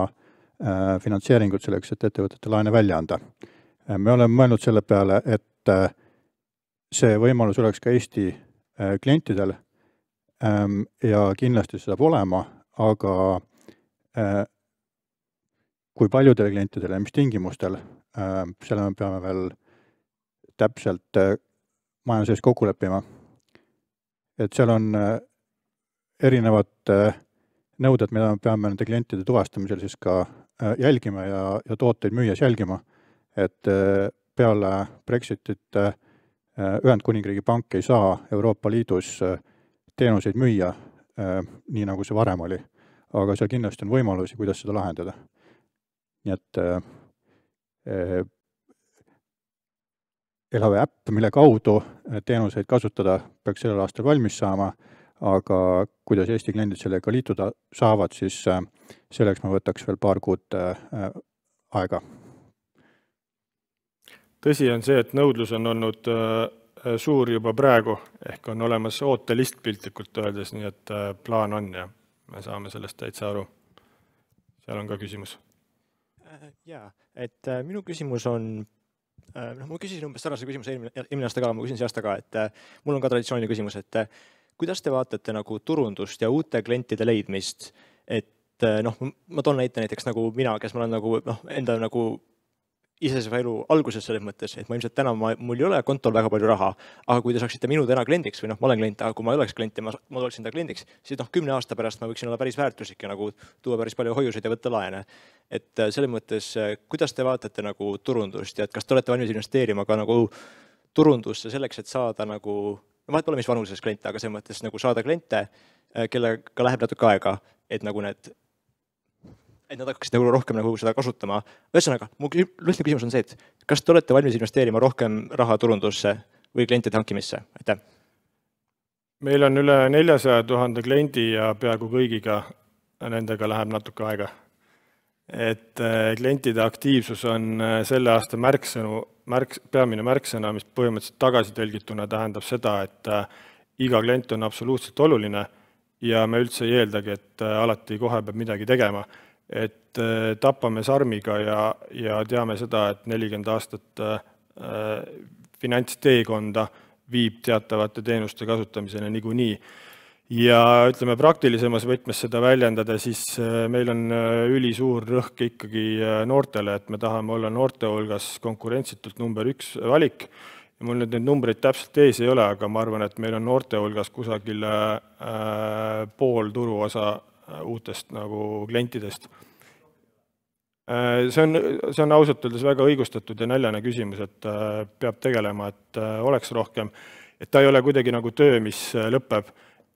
finantseeringut selleks, et ettevõtete laene välja anda. Me oleme mõelnud selle peale, et see võimalus oleks ka Eesti klientidel ja kindlasti see saab olema, aga kui paljudele klientidele ja mis tingimustel, selle me peame veel täpselt maja sees kokku leppima. Et seal on erinevad nõuded, mida me peame nende klientide tuvastamisel siis ka jälgima ja tooteid müües jälgima, et peale Brexitit Ühendkuningriigi pank ei saa Euroopa Liidus teenuseid müüa, nii nagu see varem oli, aga seal kindlasti on võimalusi, kuidas seda lahendada. Nii et LHV äpp, mille kaudu teenuseid kasutada, peaks sellel aastal valmis saama, aga kuidas Eesti kliendid sellega liituda saavad, siis selleks ma võtaks veel paar kuud aega. Tõsi on see, et nõudlus on olnud suur juba praegu, ehk on olemas ootelist piltlikult öeldes, nii et plaan on ja me saame sellest täitsa aru. Seal on ka küsimus. Jaa, et minu küsimus on, ma küsisin umbes sarnase küsimuse eelmine aasta ka, ma küsin see aasta ka, et mul on ka traditsiooniline küsimus, et kuidas te vaatate nagu turundust ja uute klientide leidmist, et ma toon näite näiteks nagu mina, kes ma olen nagu enda nagu iseseisva elu alguses selles mõttes, et ma ilmselt täna mul ei ole kontol väga palju raha, aga kui te saaksite minu täna kliendiks või ma olen klient, aga kui ma ei oleks klient ja ma oleksin ta kliendiks, siis 10 aasta pärast ma võiksin olla päris väärtuslik ja nagu tuua päris palju hoiuseid ja võtta laene. Et selles mõttes, kuidas te vaatate nagu turundust ja et kas te olete valmis investeerima ka nagu turundusse selleks, et saada nagu, vahet pole mis vanuses kliente, aga selles mõttes nagu saada kliente, kellega läheb natuke aega, et nagu et nad hakkaksid nagu rohkem nagu seda kasutama. Ühesõnaga, mu lihtne küsimus on see, et kas te olete valmis investeerima rohkem raha turundusse või klientide hankimisse? Aitäh! Meil on üle 400 000 kliendi ja peaaegu kõigiga nendega läheb natuke aega. Et klientide aktiivsus on selle aasta peamine märksõna, mis põhimõtteliselt tagasitelgituna tähendab seda, et iga klient on absoluutselt oluline ja me üldse ei eeldagi, et alati kohe peab midagi tegema. Et tapame sarmiga ja teame seda, et 40 aastat finantsteekonda viib teatavate teenuste kasutamiseni niikuinii. Ja ütleme praktilisemas võtmes seda väljendada, siis meil on ülisuur rõhk ikkagi noortele, et me tahame olla noorte hulgas konkurentsitult number 1 valik. Ja mul nüüd neid numbreid täpselt ees ei ole, aga ma arvan, et meil on noorte hulgas kusagil pool turuosa uutest nagu klientidest. See on ausalt öeldes väga õigustatud ja näljane küsimus, et peab tegelema, et oleks rohkem. Et ta ei ole kuidagi nagu töö, mis lõpeb.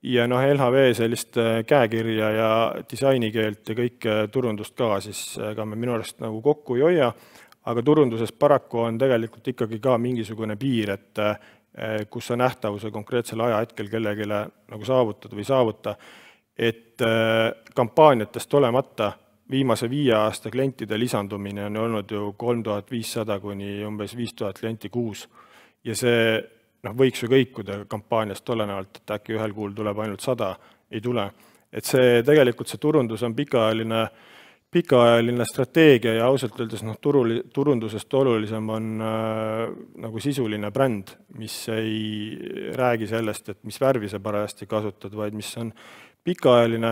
Ja LHV sellist käekirja ja disainikeelt ja kõik turundust ka, siis ka me minu arust nagu kokku ei hoia, aga turunduses paraku on tegelikult ikkagi ka mingisugune piir, et kus sa nähtavuse konkreetsel ajahetkel kellegile nagu saavutad või saavuta. Et kampaaniatest olemata viimase 5 aasta klientide lisandumine on olnud ju 3500 kuni umbes 5000 klienti kuus. Ja see võiks ju kõikuda kampaaniast olenevalt, et äkki ühel kuul tuleb ainult 100, ei tule. Et see tegelikult see turundus on pikaajaline strateegia ja ausalt öeldes turundusest olulisem on nagu sisuline bränd, mis ei räägi sellest, et mis värvi sa parajasti kasutad, vaid mis on pikaajaline,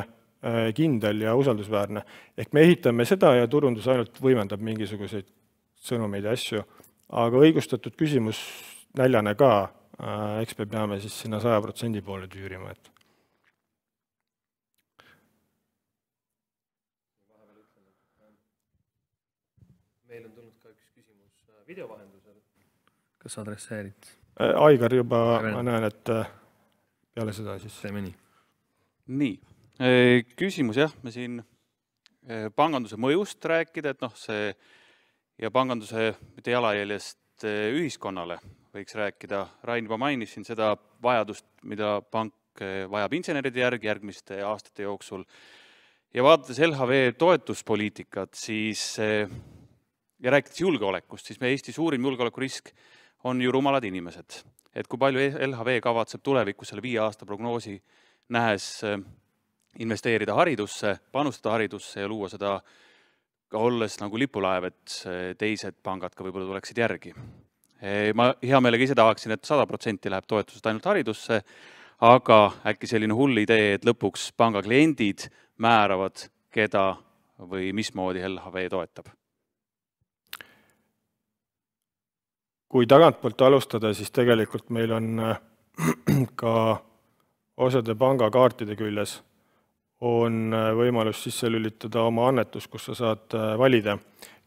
kindel ja usaldusväärne. Ehk me ehitame seda ja turundus ainult võimendab mingisuguseid sõnumeid ja asju. Aga õigustatud küsimus näljane ka, eks me peame siis sinna 100% poole tüürima. Meil on tulnud ka üks küsimus videovahendusel. Kas adresseerid? Aigar juba, ma näen, et peale seda siis. Teeme nii. Nii, küsimus jah, me siin panganduse mõjust rääkida, et see ja panganduse jalajäljest ühiskonnale võiks rääkida. Rain juba mainis siin seda vajadust, mida pank vajab inseneride järgmiste aastate jooksul. Ja vaadates LHV toetuspoliitikat, siis ja rääkides julgeolekust, siis me Eesti suurim julgeolekurisk on ju rumalad inimesed. Et kui palju LHV kavatseb tulevikus selle 5 aasta prognoosi nähes investeerida haridusse, panustada haridusse ja luua seda ka olles nagu lipulaev, et teised pangad ka võib-olla tuleksid järgi. Ma hea meelega ise tahaksin, et 100% läheb toetusest ainult haridusse, aga äkki selline hull idee, et lõpuks panga kliendid määravad, keda või mismoodi LHV toetab? Kui tagantpoolt alustada, siis tegelikult meil on ka osade pangakaartide küljes on võimalus sisse lülitada oma annetus, kus sa saad valida,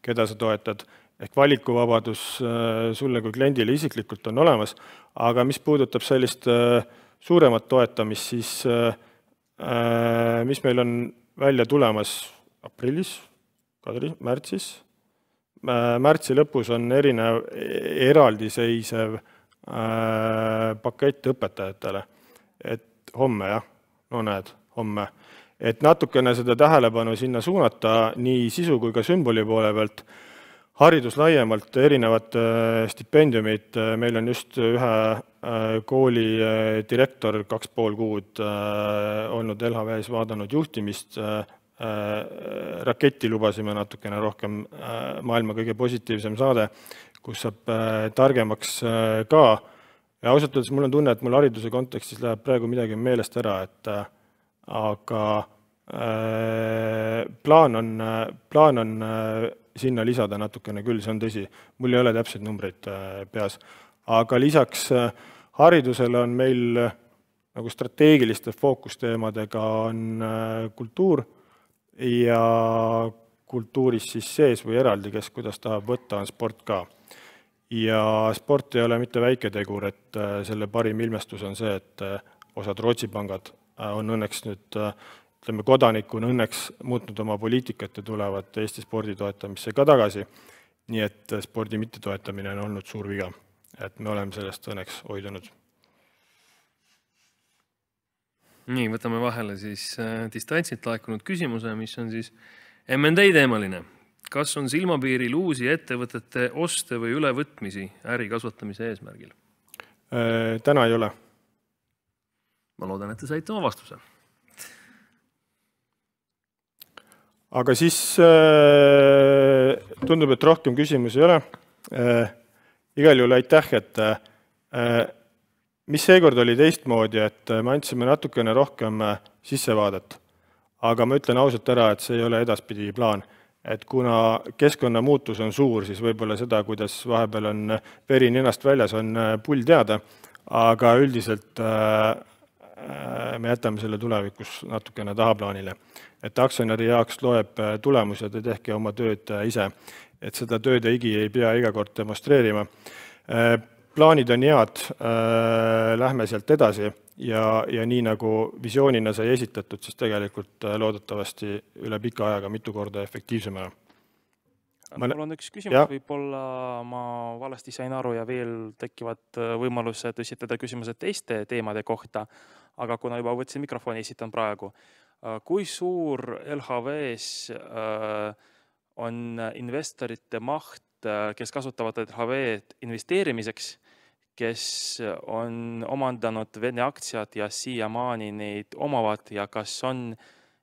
keda sa toetad. Ehk valikuvabadus sulle kui kliendile isiklikult on olemas, aga mis puudutab sellist suuremat toetamist, siis mis meil on välja tulemas aprillis, märtsis. Märtsi lõpus on erinev eraldiseisev pakett õpetajatele. Et homme, jah, no näed, homme. Et natukene seda tähelepanu sinna suunata nii sisu kui ka sümboli poole pealt. Haridus laiemalt, erinevad stipendiumid, meil on just ühe kooli direktor 2,5 kuud olnud LHV-s vaadanud juhtimist. Raketti lubasime natukene rohkem maailma kõige positiivsem saade, kus saab targemaks ka. Ja ausalt öeldes mul on tunne, et mul hariduse kontekstis läheb praegu midagi meelest ära, aga plaan on sinna lisada natukene küll, see on tõsi. Mul ei ole täpseid numbreid peas. Aga lisaks haridusele on meil nagu strateegiliste fookusteemadega on kultuur ja kultuuris siis sees või eraldi, kes kuidas tahab võtta, on sport ka. Ja sport ei ole mitte väike tegur, et selle parim ilmestus on see, et osad Rootsi pangad on õnneks nüüd ütleme, kodanikuna õnneks muutnud oma poliitikat ja tulevad Eesti spordi toetamisse ka tagasi. Nii et spordi mittetoetamine on olnud suur viga, et me oleme sellest õnneks hoidunud. Nii, võtame vahele siis distantsilt laekunud küsimuse, mis on siis M&A teemaline. Kas on silmapiiril uusi ettevõtete oste või ülevõtmisi äri kasvatamise eesmärgil? Täna ei ole. Ma loodan, et te saite oma vastuse. Aga siis tundub, et rohkem küsimusi ei ole. Igal juhul aitäh, et mis seekord oli teistmoodi, et me andsime natukene rohkem sissevaadet. Aga ma ütlen ausalt ära, et see ei ole edaspidi plaan. Et kuna keskkonnamuutus on suur, siis võib-olla seda, kuidas vahepeal on veri ninast väljas, on pull teada, aga üldiselt me jätame selle tulevikus natukene tahaplaanile. Et aktsionäri jaoks loeb tulemus ja te tehke oma tööd ise, et seda tööd igi ei pea iga kord demonstreerima. Plaanid on head, lähme sealt edasi ja nii nagu visioonina sai esitatud, siis tegelikult loodetavasti üle pika ajaga mitu korda efektiivsemana. Mul on üks küsimus, võib-olla ma valesti sain aru ja veel tekivad võimalused esitada küsimused teiste teemade kohta, aga kuna juba võtsin mikrofoni, esitan praegu. Kui suur LHV-s on investorite maht, kes kasutavad LHV investeerimiseks, kes on omandanud Vene aktsiad ja siiamaani neid omavad ja kas on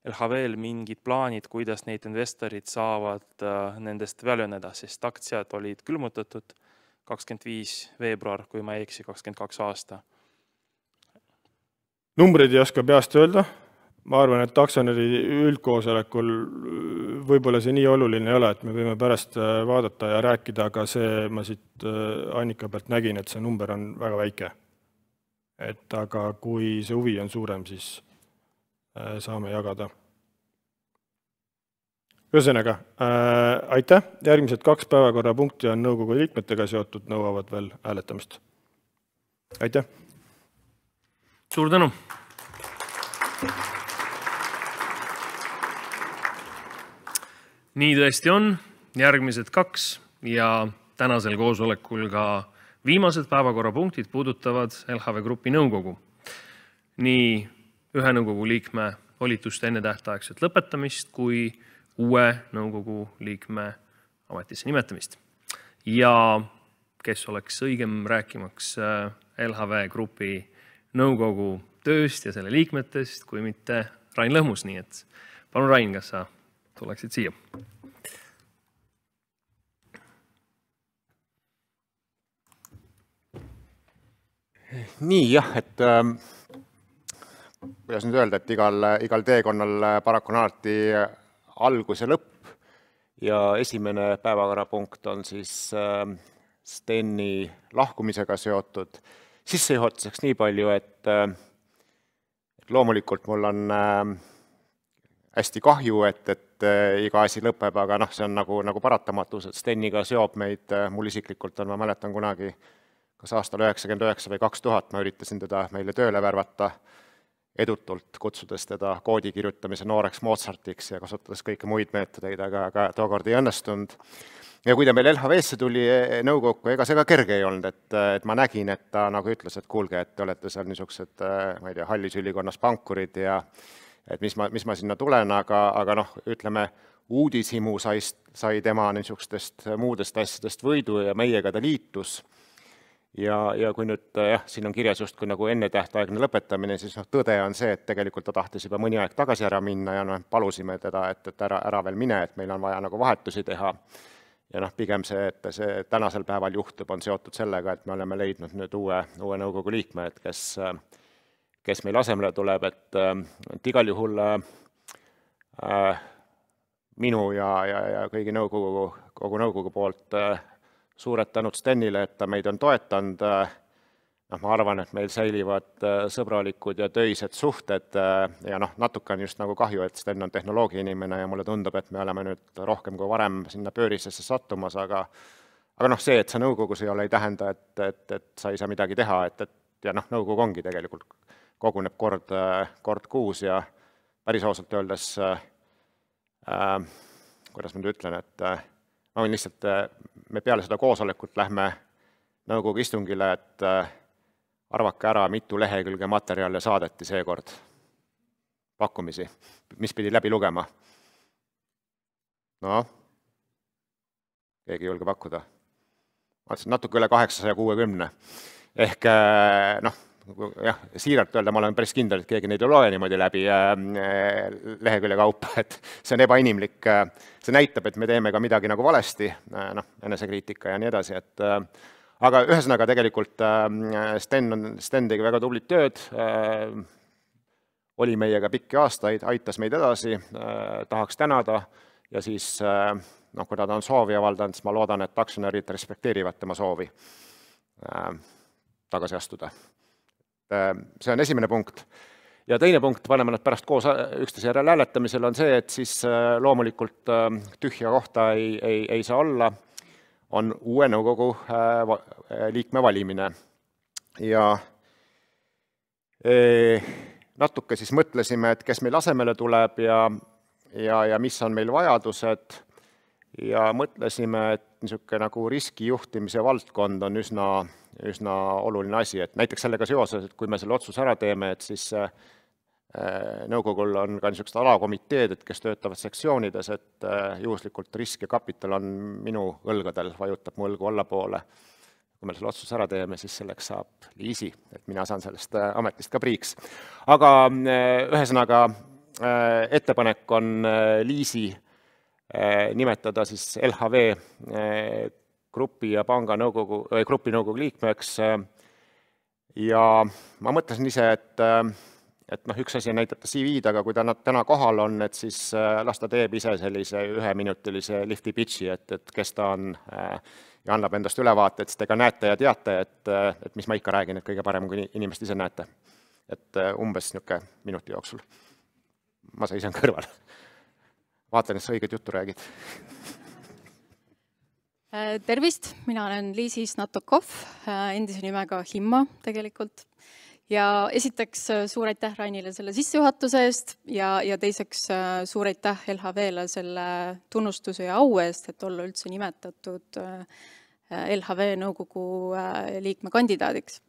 LHV-l mingid plaanid, kuidas neid investorid saavad nendest väljuneda, sest aktsiad olid külmutatud 25 veebruar, kui ma ei eksi, 22 aasta. Numbreid ei oska peast öelda. Ma arvan, et aktsionäri üldkoosolekul võib-olla see nii oluline ei ole, et me võime pärast vaadata ja rääkida, aga see ma siit Annika pealt nägin, et see number on väga väike. Et aga kui see huvi on suurem, siis saame jagada. Ühesõnaga, aitäh. Järgmised 2 päevakorrapunkti on nõukogu liikmetega seotud, nõuavad veel hääletamist. Aitäh. Suur tänu. Nii tõesti on, järgmised 2 ja tänasel koosolekul ka viimased päevakorrapunktid puudutavad LHV Grupi nõukogu. Nii ühe nõukogu liikme volituste ennetähtaegset lõpetamist kui uue nõukogu liikme ametisse nimetamist. Ja kes oleks õigem rääkimaks LHV Grupi nõukogu tööst ja selle liikmetest, kui mitte Rain Lõhmus, nii et palun Rain, kas sa tuleksid siia. Nii jah, et kuidas nüüd öelda, et igal teekonnal paraku on alati algus ja lõpp ja esimene päevakorrapunkt on siis Steni lahkumisega seotud. Sissejuhatuseks nii palju, et loomulikult mul on hästi kahju, et iga asi lõpeb, aga see on nagu paratamatus, et Steniga seob meid, mul isiklikult on, ma mäletan kunagi, kas aastal 99 või 2000 ma üritasin teda meile tööle värvata edutult, kutsudes teda koodi kirjutamise nooreks Mozartiks ja kasutades kõiki muid meetodeid, aga tookord ei õnnestunud. Ja kui ta meil LHV-sse tuli nõukokku, ega see ka kerge ei olnud, et ma nägin, et ta nagu ütles, et kuulge, et te olete seal niisugused, ma ei tea, hallis ülikonnas pankurid ja et mis ma sinna tulen, aga ütleme, uudishimu sai tema niisugustest muudest asjadest võidu ja meiega ta liitus. Ja kui nüüd siin on kirjas just kui nagu ennetähtaegne lõpetamine, siis tõde on see, et tegelikult ta tahtis juba mõni aeg tagasi ära minna ja palusime teda, et ära veel mine, et meil on vaja nagu vahetusi teha. Ja pigem see, et see tänasel päeval juhtub, on seotud sellega, et me oleme leidnud nüüd uue nõukogu liikme, et kes meil asemele tuleb, et igal juhul minu ja kõigi kogu nõukogu poolt suured tänud Stenile, et ta meid on toetanud. Ma arvan, et meil säilivad sõbralikud ja töised suhted ja natuke on just nagu kahju, et Sten on tehnoloogia inimene ja mulle tundub, et me oleme nüüd rohkem kui varem sinna pöörisesse sattumas, aga see, et sa nõukogus ei ole, ei tähenda, et sa ei saa midagi teha, ja nõukogu ongi tegelikult, koguneb kord kuus ja päris ausalt öeldes, kuidas ma nüüd ütlen, et ma võin lihtsalt, me peale seda koosolekut lähme nõukogu istungile, et arvake ära, mitu lehekülge materjale saadeti seekord pakkumisi, mis pidi läbi lugema. Keegi ei julge pakkuda. Ma ütlesin natuke üle 860. Ehk siiralt öelda, ma olen päris kindel, et keegi neid ei loe niimoodi läbi lehekülje kaupa, et see on ebainimlik. See näitab, et me teeme ka midagi nagu valesti, enesekriitika ja nii edasi, aga ühesõnaga tegelikult Sten tegi väga tublit tööd, oli meiega pikki aastaid, aitas meid edasi, tahaks tänada ja siis, kui ta on soovi avaldanud, siis ma loodan, et aktsionärid respekteerivad tema soovi tagasi astuda. See on esimene punkt. Ja teine punkt, paneme nad pärast koos üksteise järel hääletamisel, on see, et siis loomulikult tühja kohta ei saa olla, on uue nõukogu liikme valimine. Ja natuke siis mõtlesime, et kes meil asemele tuleb ja mis on meil vajadused ja mõtlesime, et niisugune nagu riskijuhtimise valdkond on üsna oluline asi, et näiteks sellega seoses, et kui me selle otsuse ära teeme, et siis nõukogul on ka niisugused alakomiteed, kes töötavad sektsioonides, et juhuslikult risk ja kapital on minu õlgadel, vajutab mu õlgu allapoole. Kui me selle otsuse ära teeme, siis selleks saab Liisi, et mina saan sellest ametist ka priiks. Aga ühesõnaga ettepanek on Liisi nimetada siis LHV grupi ja panga grupi nõukogu liikmeks ja ma mõtlesin ise, et üks asi on näidata CV-d, aga kui ta täna kohal on, et siis las ta teeb ise sellise 1-minutilise lifti pitchi, et kes ta on ja annab endast ülevaate, et te ka näete ja teate, et mis ma ikka räägin, et kõige parem, kui inimest ise näete. Et umbes niisugune minuti jooksul. Ma seisan kõrval. Vaatan, et sa õiget juttu räägid. Tervist, mina olen Liisi Snatokov, endise nimega Himma tegelikult. Ja esiteks suur aitäh Rainile selle sissejuhatuse eest ja teiseks suur aitäh LHV-le selle tunnustuse ja au eest, et olla üldse nimetatud LHV nõukogu liikme kandidaadiks.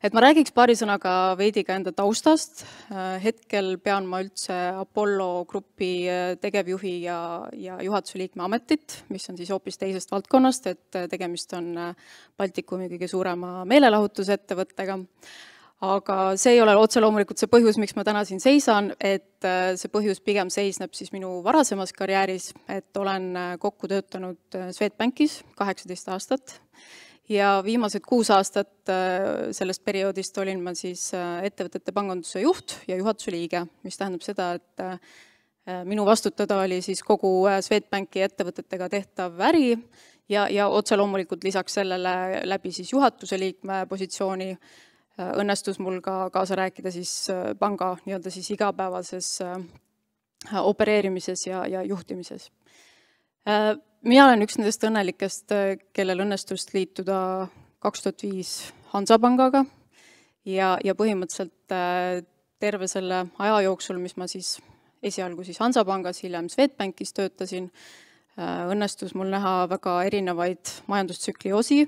Et ma räägiks paari sõnaga veidi ka enda taustast. Hetkel pean ma üldse Apollo grupi tegevjuhi ja juhatuse liikme ametit, mis on siis hoopis teisest valdkonnast, et tegemist on Baltikumi kõige suurema meelelahutusettevõttega. Aga see ei ole otse loomulikult see põhjus, miks ma täna siin seisan, et see põhjus pigem seisneb siis minu varasemas karjääris, et olen kokku töötanud Swedbankis 18 aastat ja viimased 6 aastat sellest perioodist olin ma siis ettevõtete panganduse juht ja juhatuse liige, mis tähendab seda, et minu vastutada oli siis kogu Swedbanki ettevõtetega tehtav äri ja otse loomulikult lisaks sellele läbi siis juhatuse liikme positsiooni õnnestus mul ka kaasa rääkida siis panga nii-öelda siis igapäevases opereerimises ja juhtimises. Mina olen üks nendest õnnelikest, kellel õnnestus liituda 2005 Hansapangaga ja põhimõtteliselt terve selle aja jooksul, mis ma siis esialgu siis Hansapangas, hiljem Swedbankis töötasin, õnnestus mul näha väga erinevaid majandustsükli osi,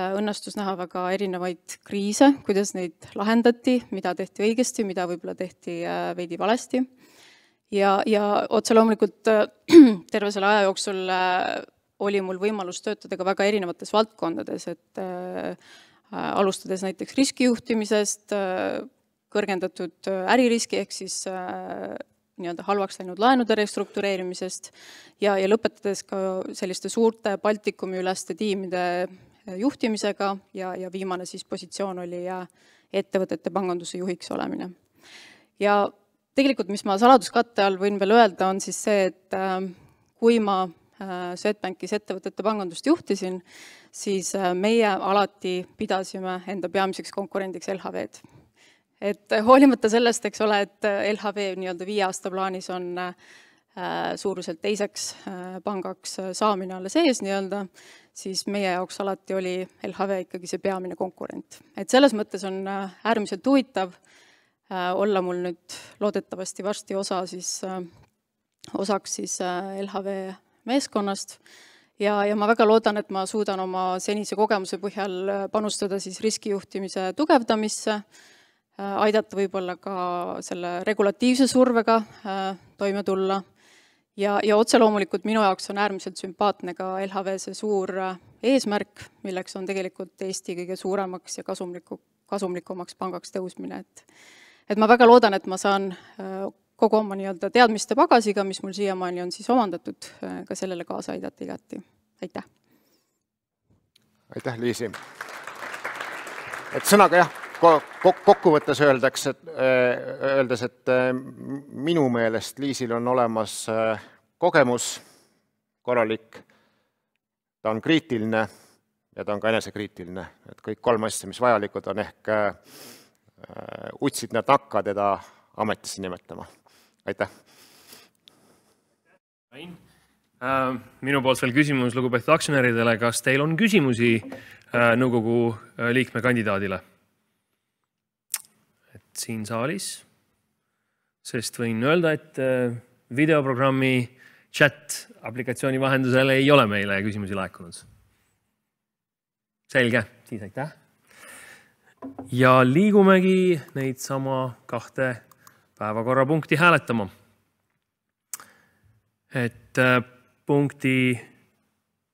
õnnestus näha väga erinevaid kriise, kuidas neid lahendati, mida tehti õigesti, mida võib-olla tehti veidi valesti. Ja otse loomulikult terve selle aja jooksul oli mul võimalus töötada ka väga erinevates valdkondades, et alustades näiteks riskijuhtimisest, kõrgendatud äririski ehk siis nii-öelda halvaks läinud laenude restruktureerimisest ja lõpetades ka selliste suurte Baltikumi üleste tiimide juhtimisega ja viimane siis positsioon oli ettevõtete panganduse juhiks olemine. Ja tegelikult, mis ma saladuskatte all võin veel öelda, on siis see, et kui ma Swedbankis ettevõtete pangandust juhtisin, siis meie alati pidasime enda peamiseks konkurendiks LHV-d. Et hoolimata sellest, eks ole, et LHV nii-öelda 5 aasta plaanis on suuruselt teiseks pangaks saamine alles ees nii-öelda, siis meie jaoks alati oli LHV ikkagi see peamine konkurent. Et selles mõttes on äärmiselt huvitav olla mul nüüd loodetavasti varsti osaks LHV meeskonnast ja ma väga loodan, et ma suudan oma senise kogemuse põhjal panustada siis riskijuhtimise tugevdamisse, aidata võib-olla ka selle regulatiivse survega toime tulla ja otse loomulikult minu jaoks on äärmiselt sümpaatne ka LHV see suur eesmärk, milleks on tegelikult Eesti kõige suuremaks ja kasumlikumaks pangaks tõusmine. Et ma väga loodan, et ma saan kogu oma nii-öelda teadmiste pagasiga, mis mul siiamaani on siis omandatud, ka sellele kaasa aidata igati. Aitäh! Aitäh, Liisi! Et sõnaga jah, kokkuvõttes öeldes, et minu meelest Liisil on olemas kogemus korralik, ta on kriitiline ja ta on ka enesekriitiline. Et kõik 3 asja, mis vajalikud on, ehk utsid nad nakka teda ametisse nimetama. Aitäh! Minu poolt veel küsimus lugupeetud aktsionäridele, kas teil on küsimusi nõukogu liikme kandidaadile? Et siin saalis, sest võin öelda, et videoprogrammi chat aplikatsiooni vahendusel ei ole meile küsimusi laekunud. Selge, siis aitäh! Ja liigumegi neid sama 2 päevakorrapunkti hääletama. Et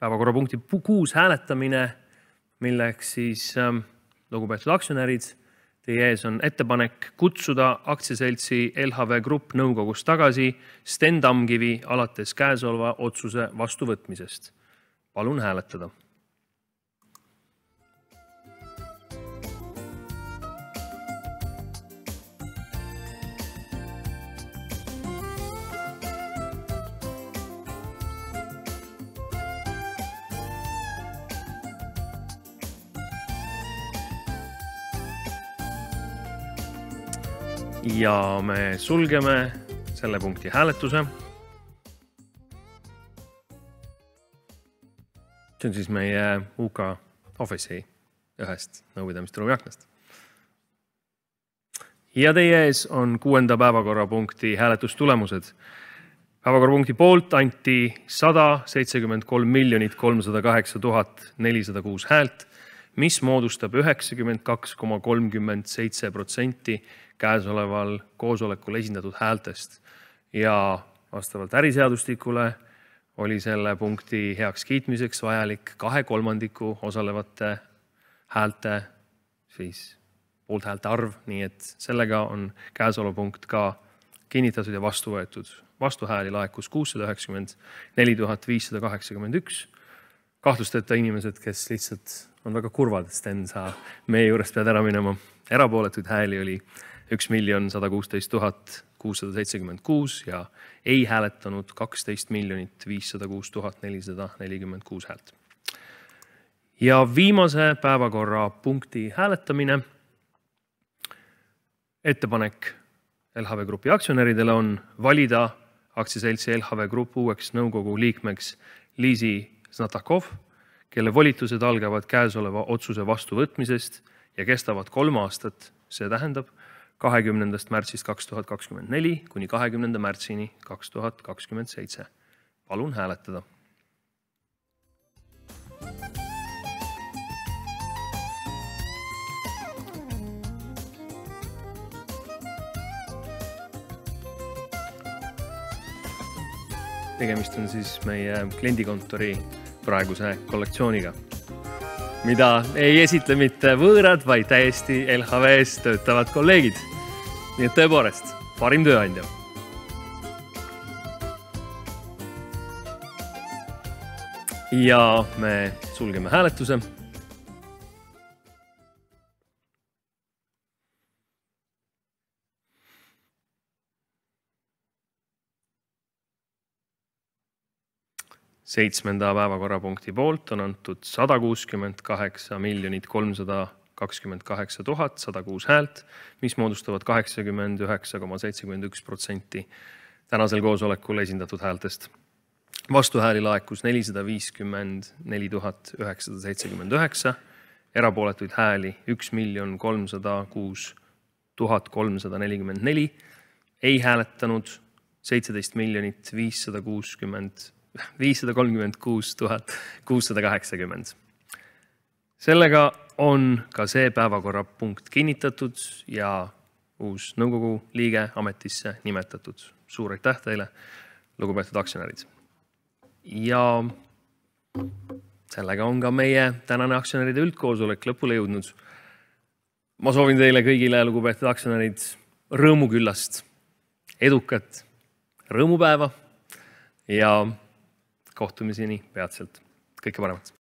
päevakorrapunkti 6 hääletamine, milleks siis lugupeetud aktsionärid, teie ees on ettepanek kutsuda aktsiaseltsi LHV Grupp nõukogust tagasi Sten Tamkivi alates käesoleva otsuse vastuvõtmisest. Palun hääletada. Ja me sulgeme selle punkti hääletuse. See on siis meie UK Office'i ühest nõupidamisruumi aknast. Ja teie ees on 6. päevakorrapunkti hääletustulemused. Päevakorrapunkti poolt anti 173 308 406 häält, mis moodustab 92,37% käesoleval koosolekul esindatud häältest ja vastavalt äriseadustikule oli selle punkti heaks kiitmiseks vajalik 2/3 osalevate häälte, siis poolthäälte arv, nii et sellega on käesolev punkt ka kinnitatud ja vastu võetud. Vastuhääli laekus 694 581. Kahtlusteta inimesed, kes lihtsalt on väga kurvad, Sten, sa meie juurest pead ära minema. Erapooletuid hääli oli 1 116 676 ja ei hääletanud 12 506 446 häält. Ja viimase päevakorrapunkti hääletamine. Ettepanek LHV Grupi aktsionäridele on valida aktsiaseltsi LHV Grupp uueks nõukogu liikmeks Liisi Znatakov, kelle volitused algavad käesoleva otsuse vastuvõtmisest ja kestavad 3 aastat, see tähendab 20. märtsist 2024 kuni 20. märtsini 2027. Palun hääletada. Tegemist on siis meie kliendikontori praeguse kollektsiooniga, mida ei esitle mitte võõrad, vaid täiesti LHV-s töötavad kolleegid. Nii et tõepoolest, parim tööandja. Ja me sulgeme hääletuse. 7. päevakorrapunkti poolt on antud 168 328 106 häält, mis moodustavad 89,71% tänasel koosolekul esindatud häältest. Vastuhääli laekus 454 979, erapooletuid hääli 1 306 344, ei hääletanud 17 536 680. Sellega on ka see päevakorrapunkt kinnitatud ja uus nõukogu liige ametisse nimetatud. Suur aitäh teile, lugupeetud aktsionärid. Ja sellega on ka meie tänane aktsionäride üldkoosolek lõpule jõudnud. Ma soovin teile kõigile, lugupeetud aktsionärid, rõõmuküllast, edukat rõõmupäeva ja kohtumiseni peatselt. Kõike paremat!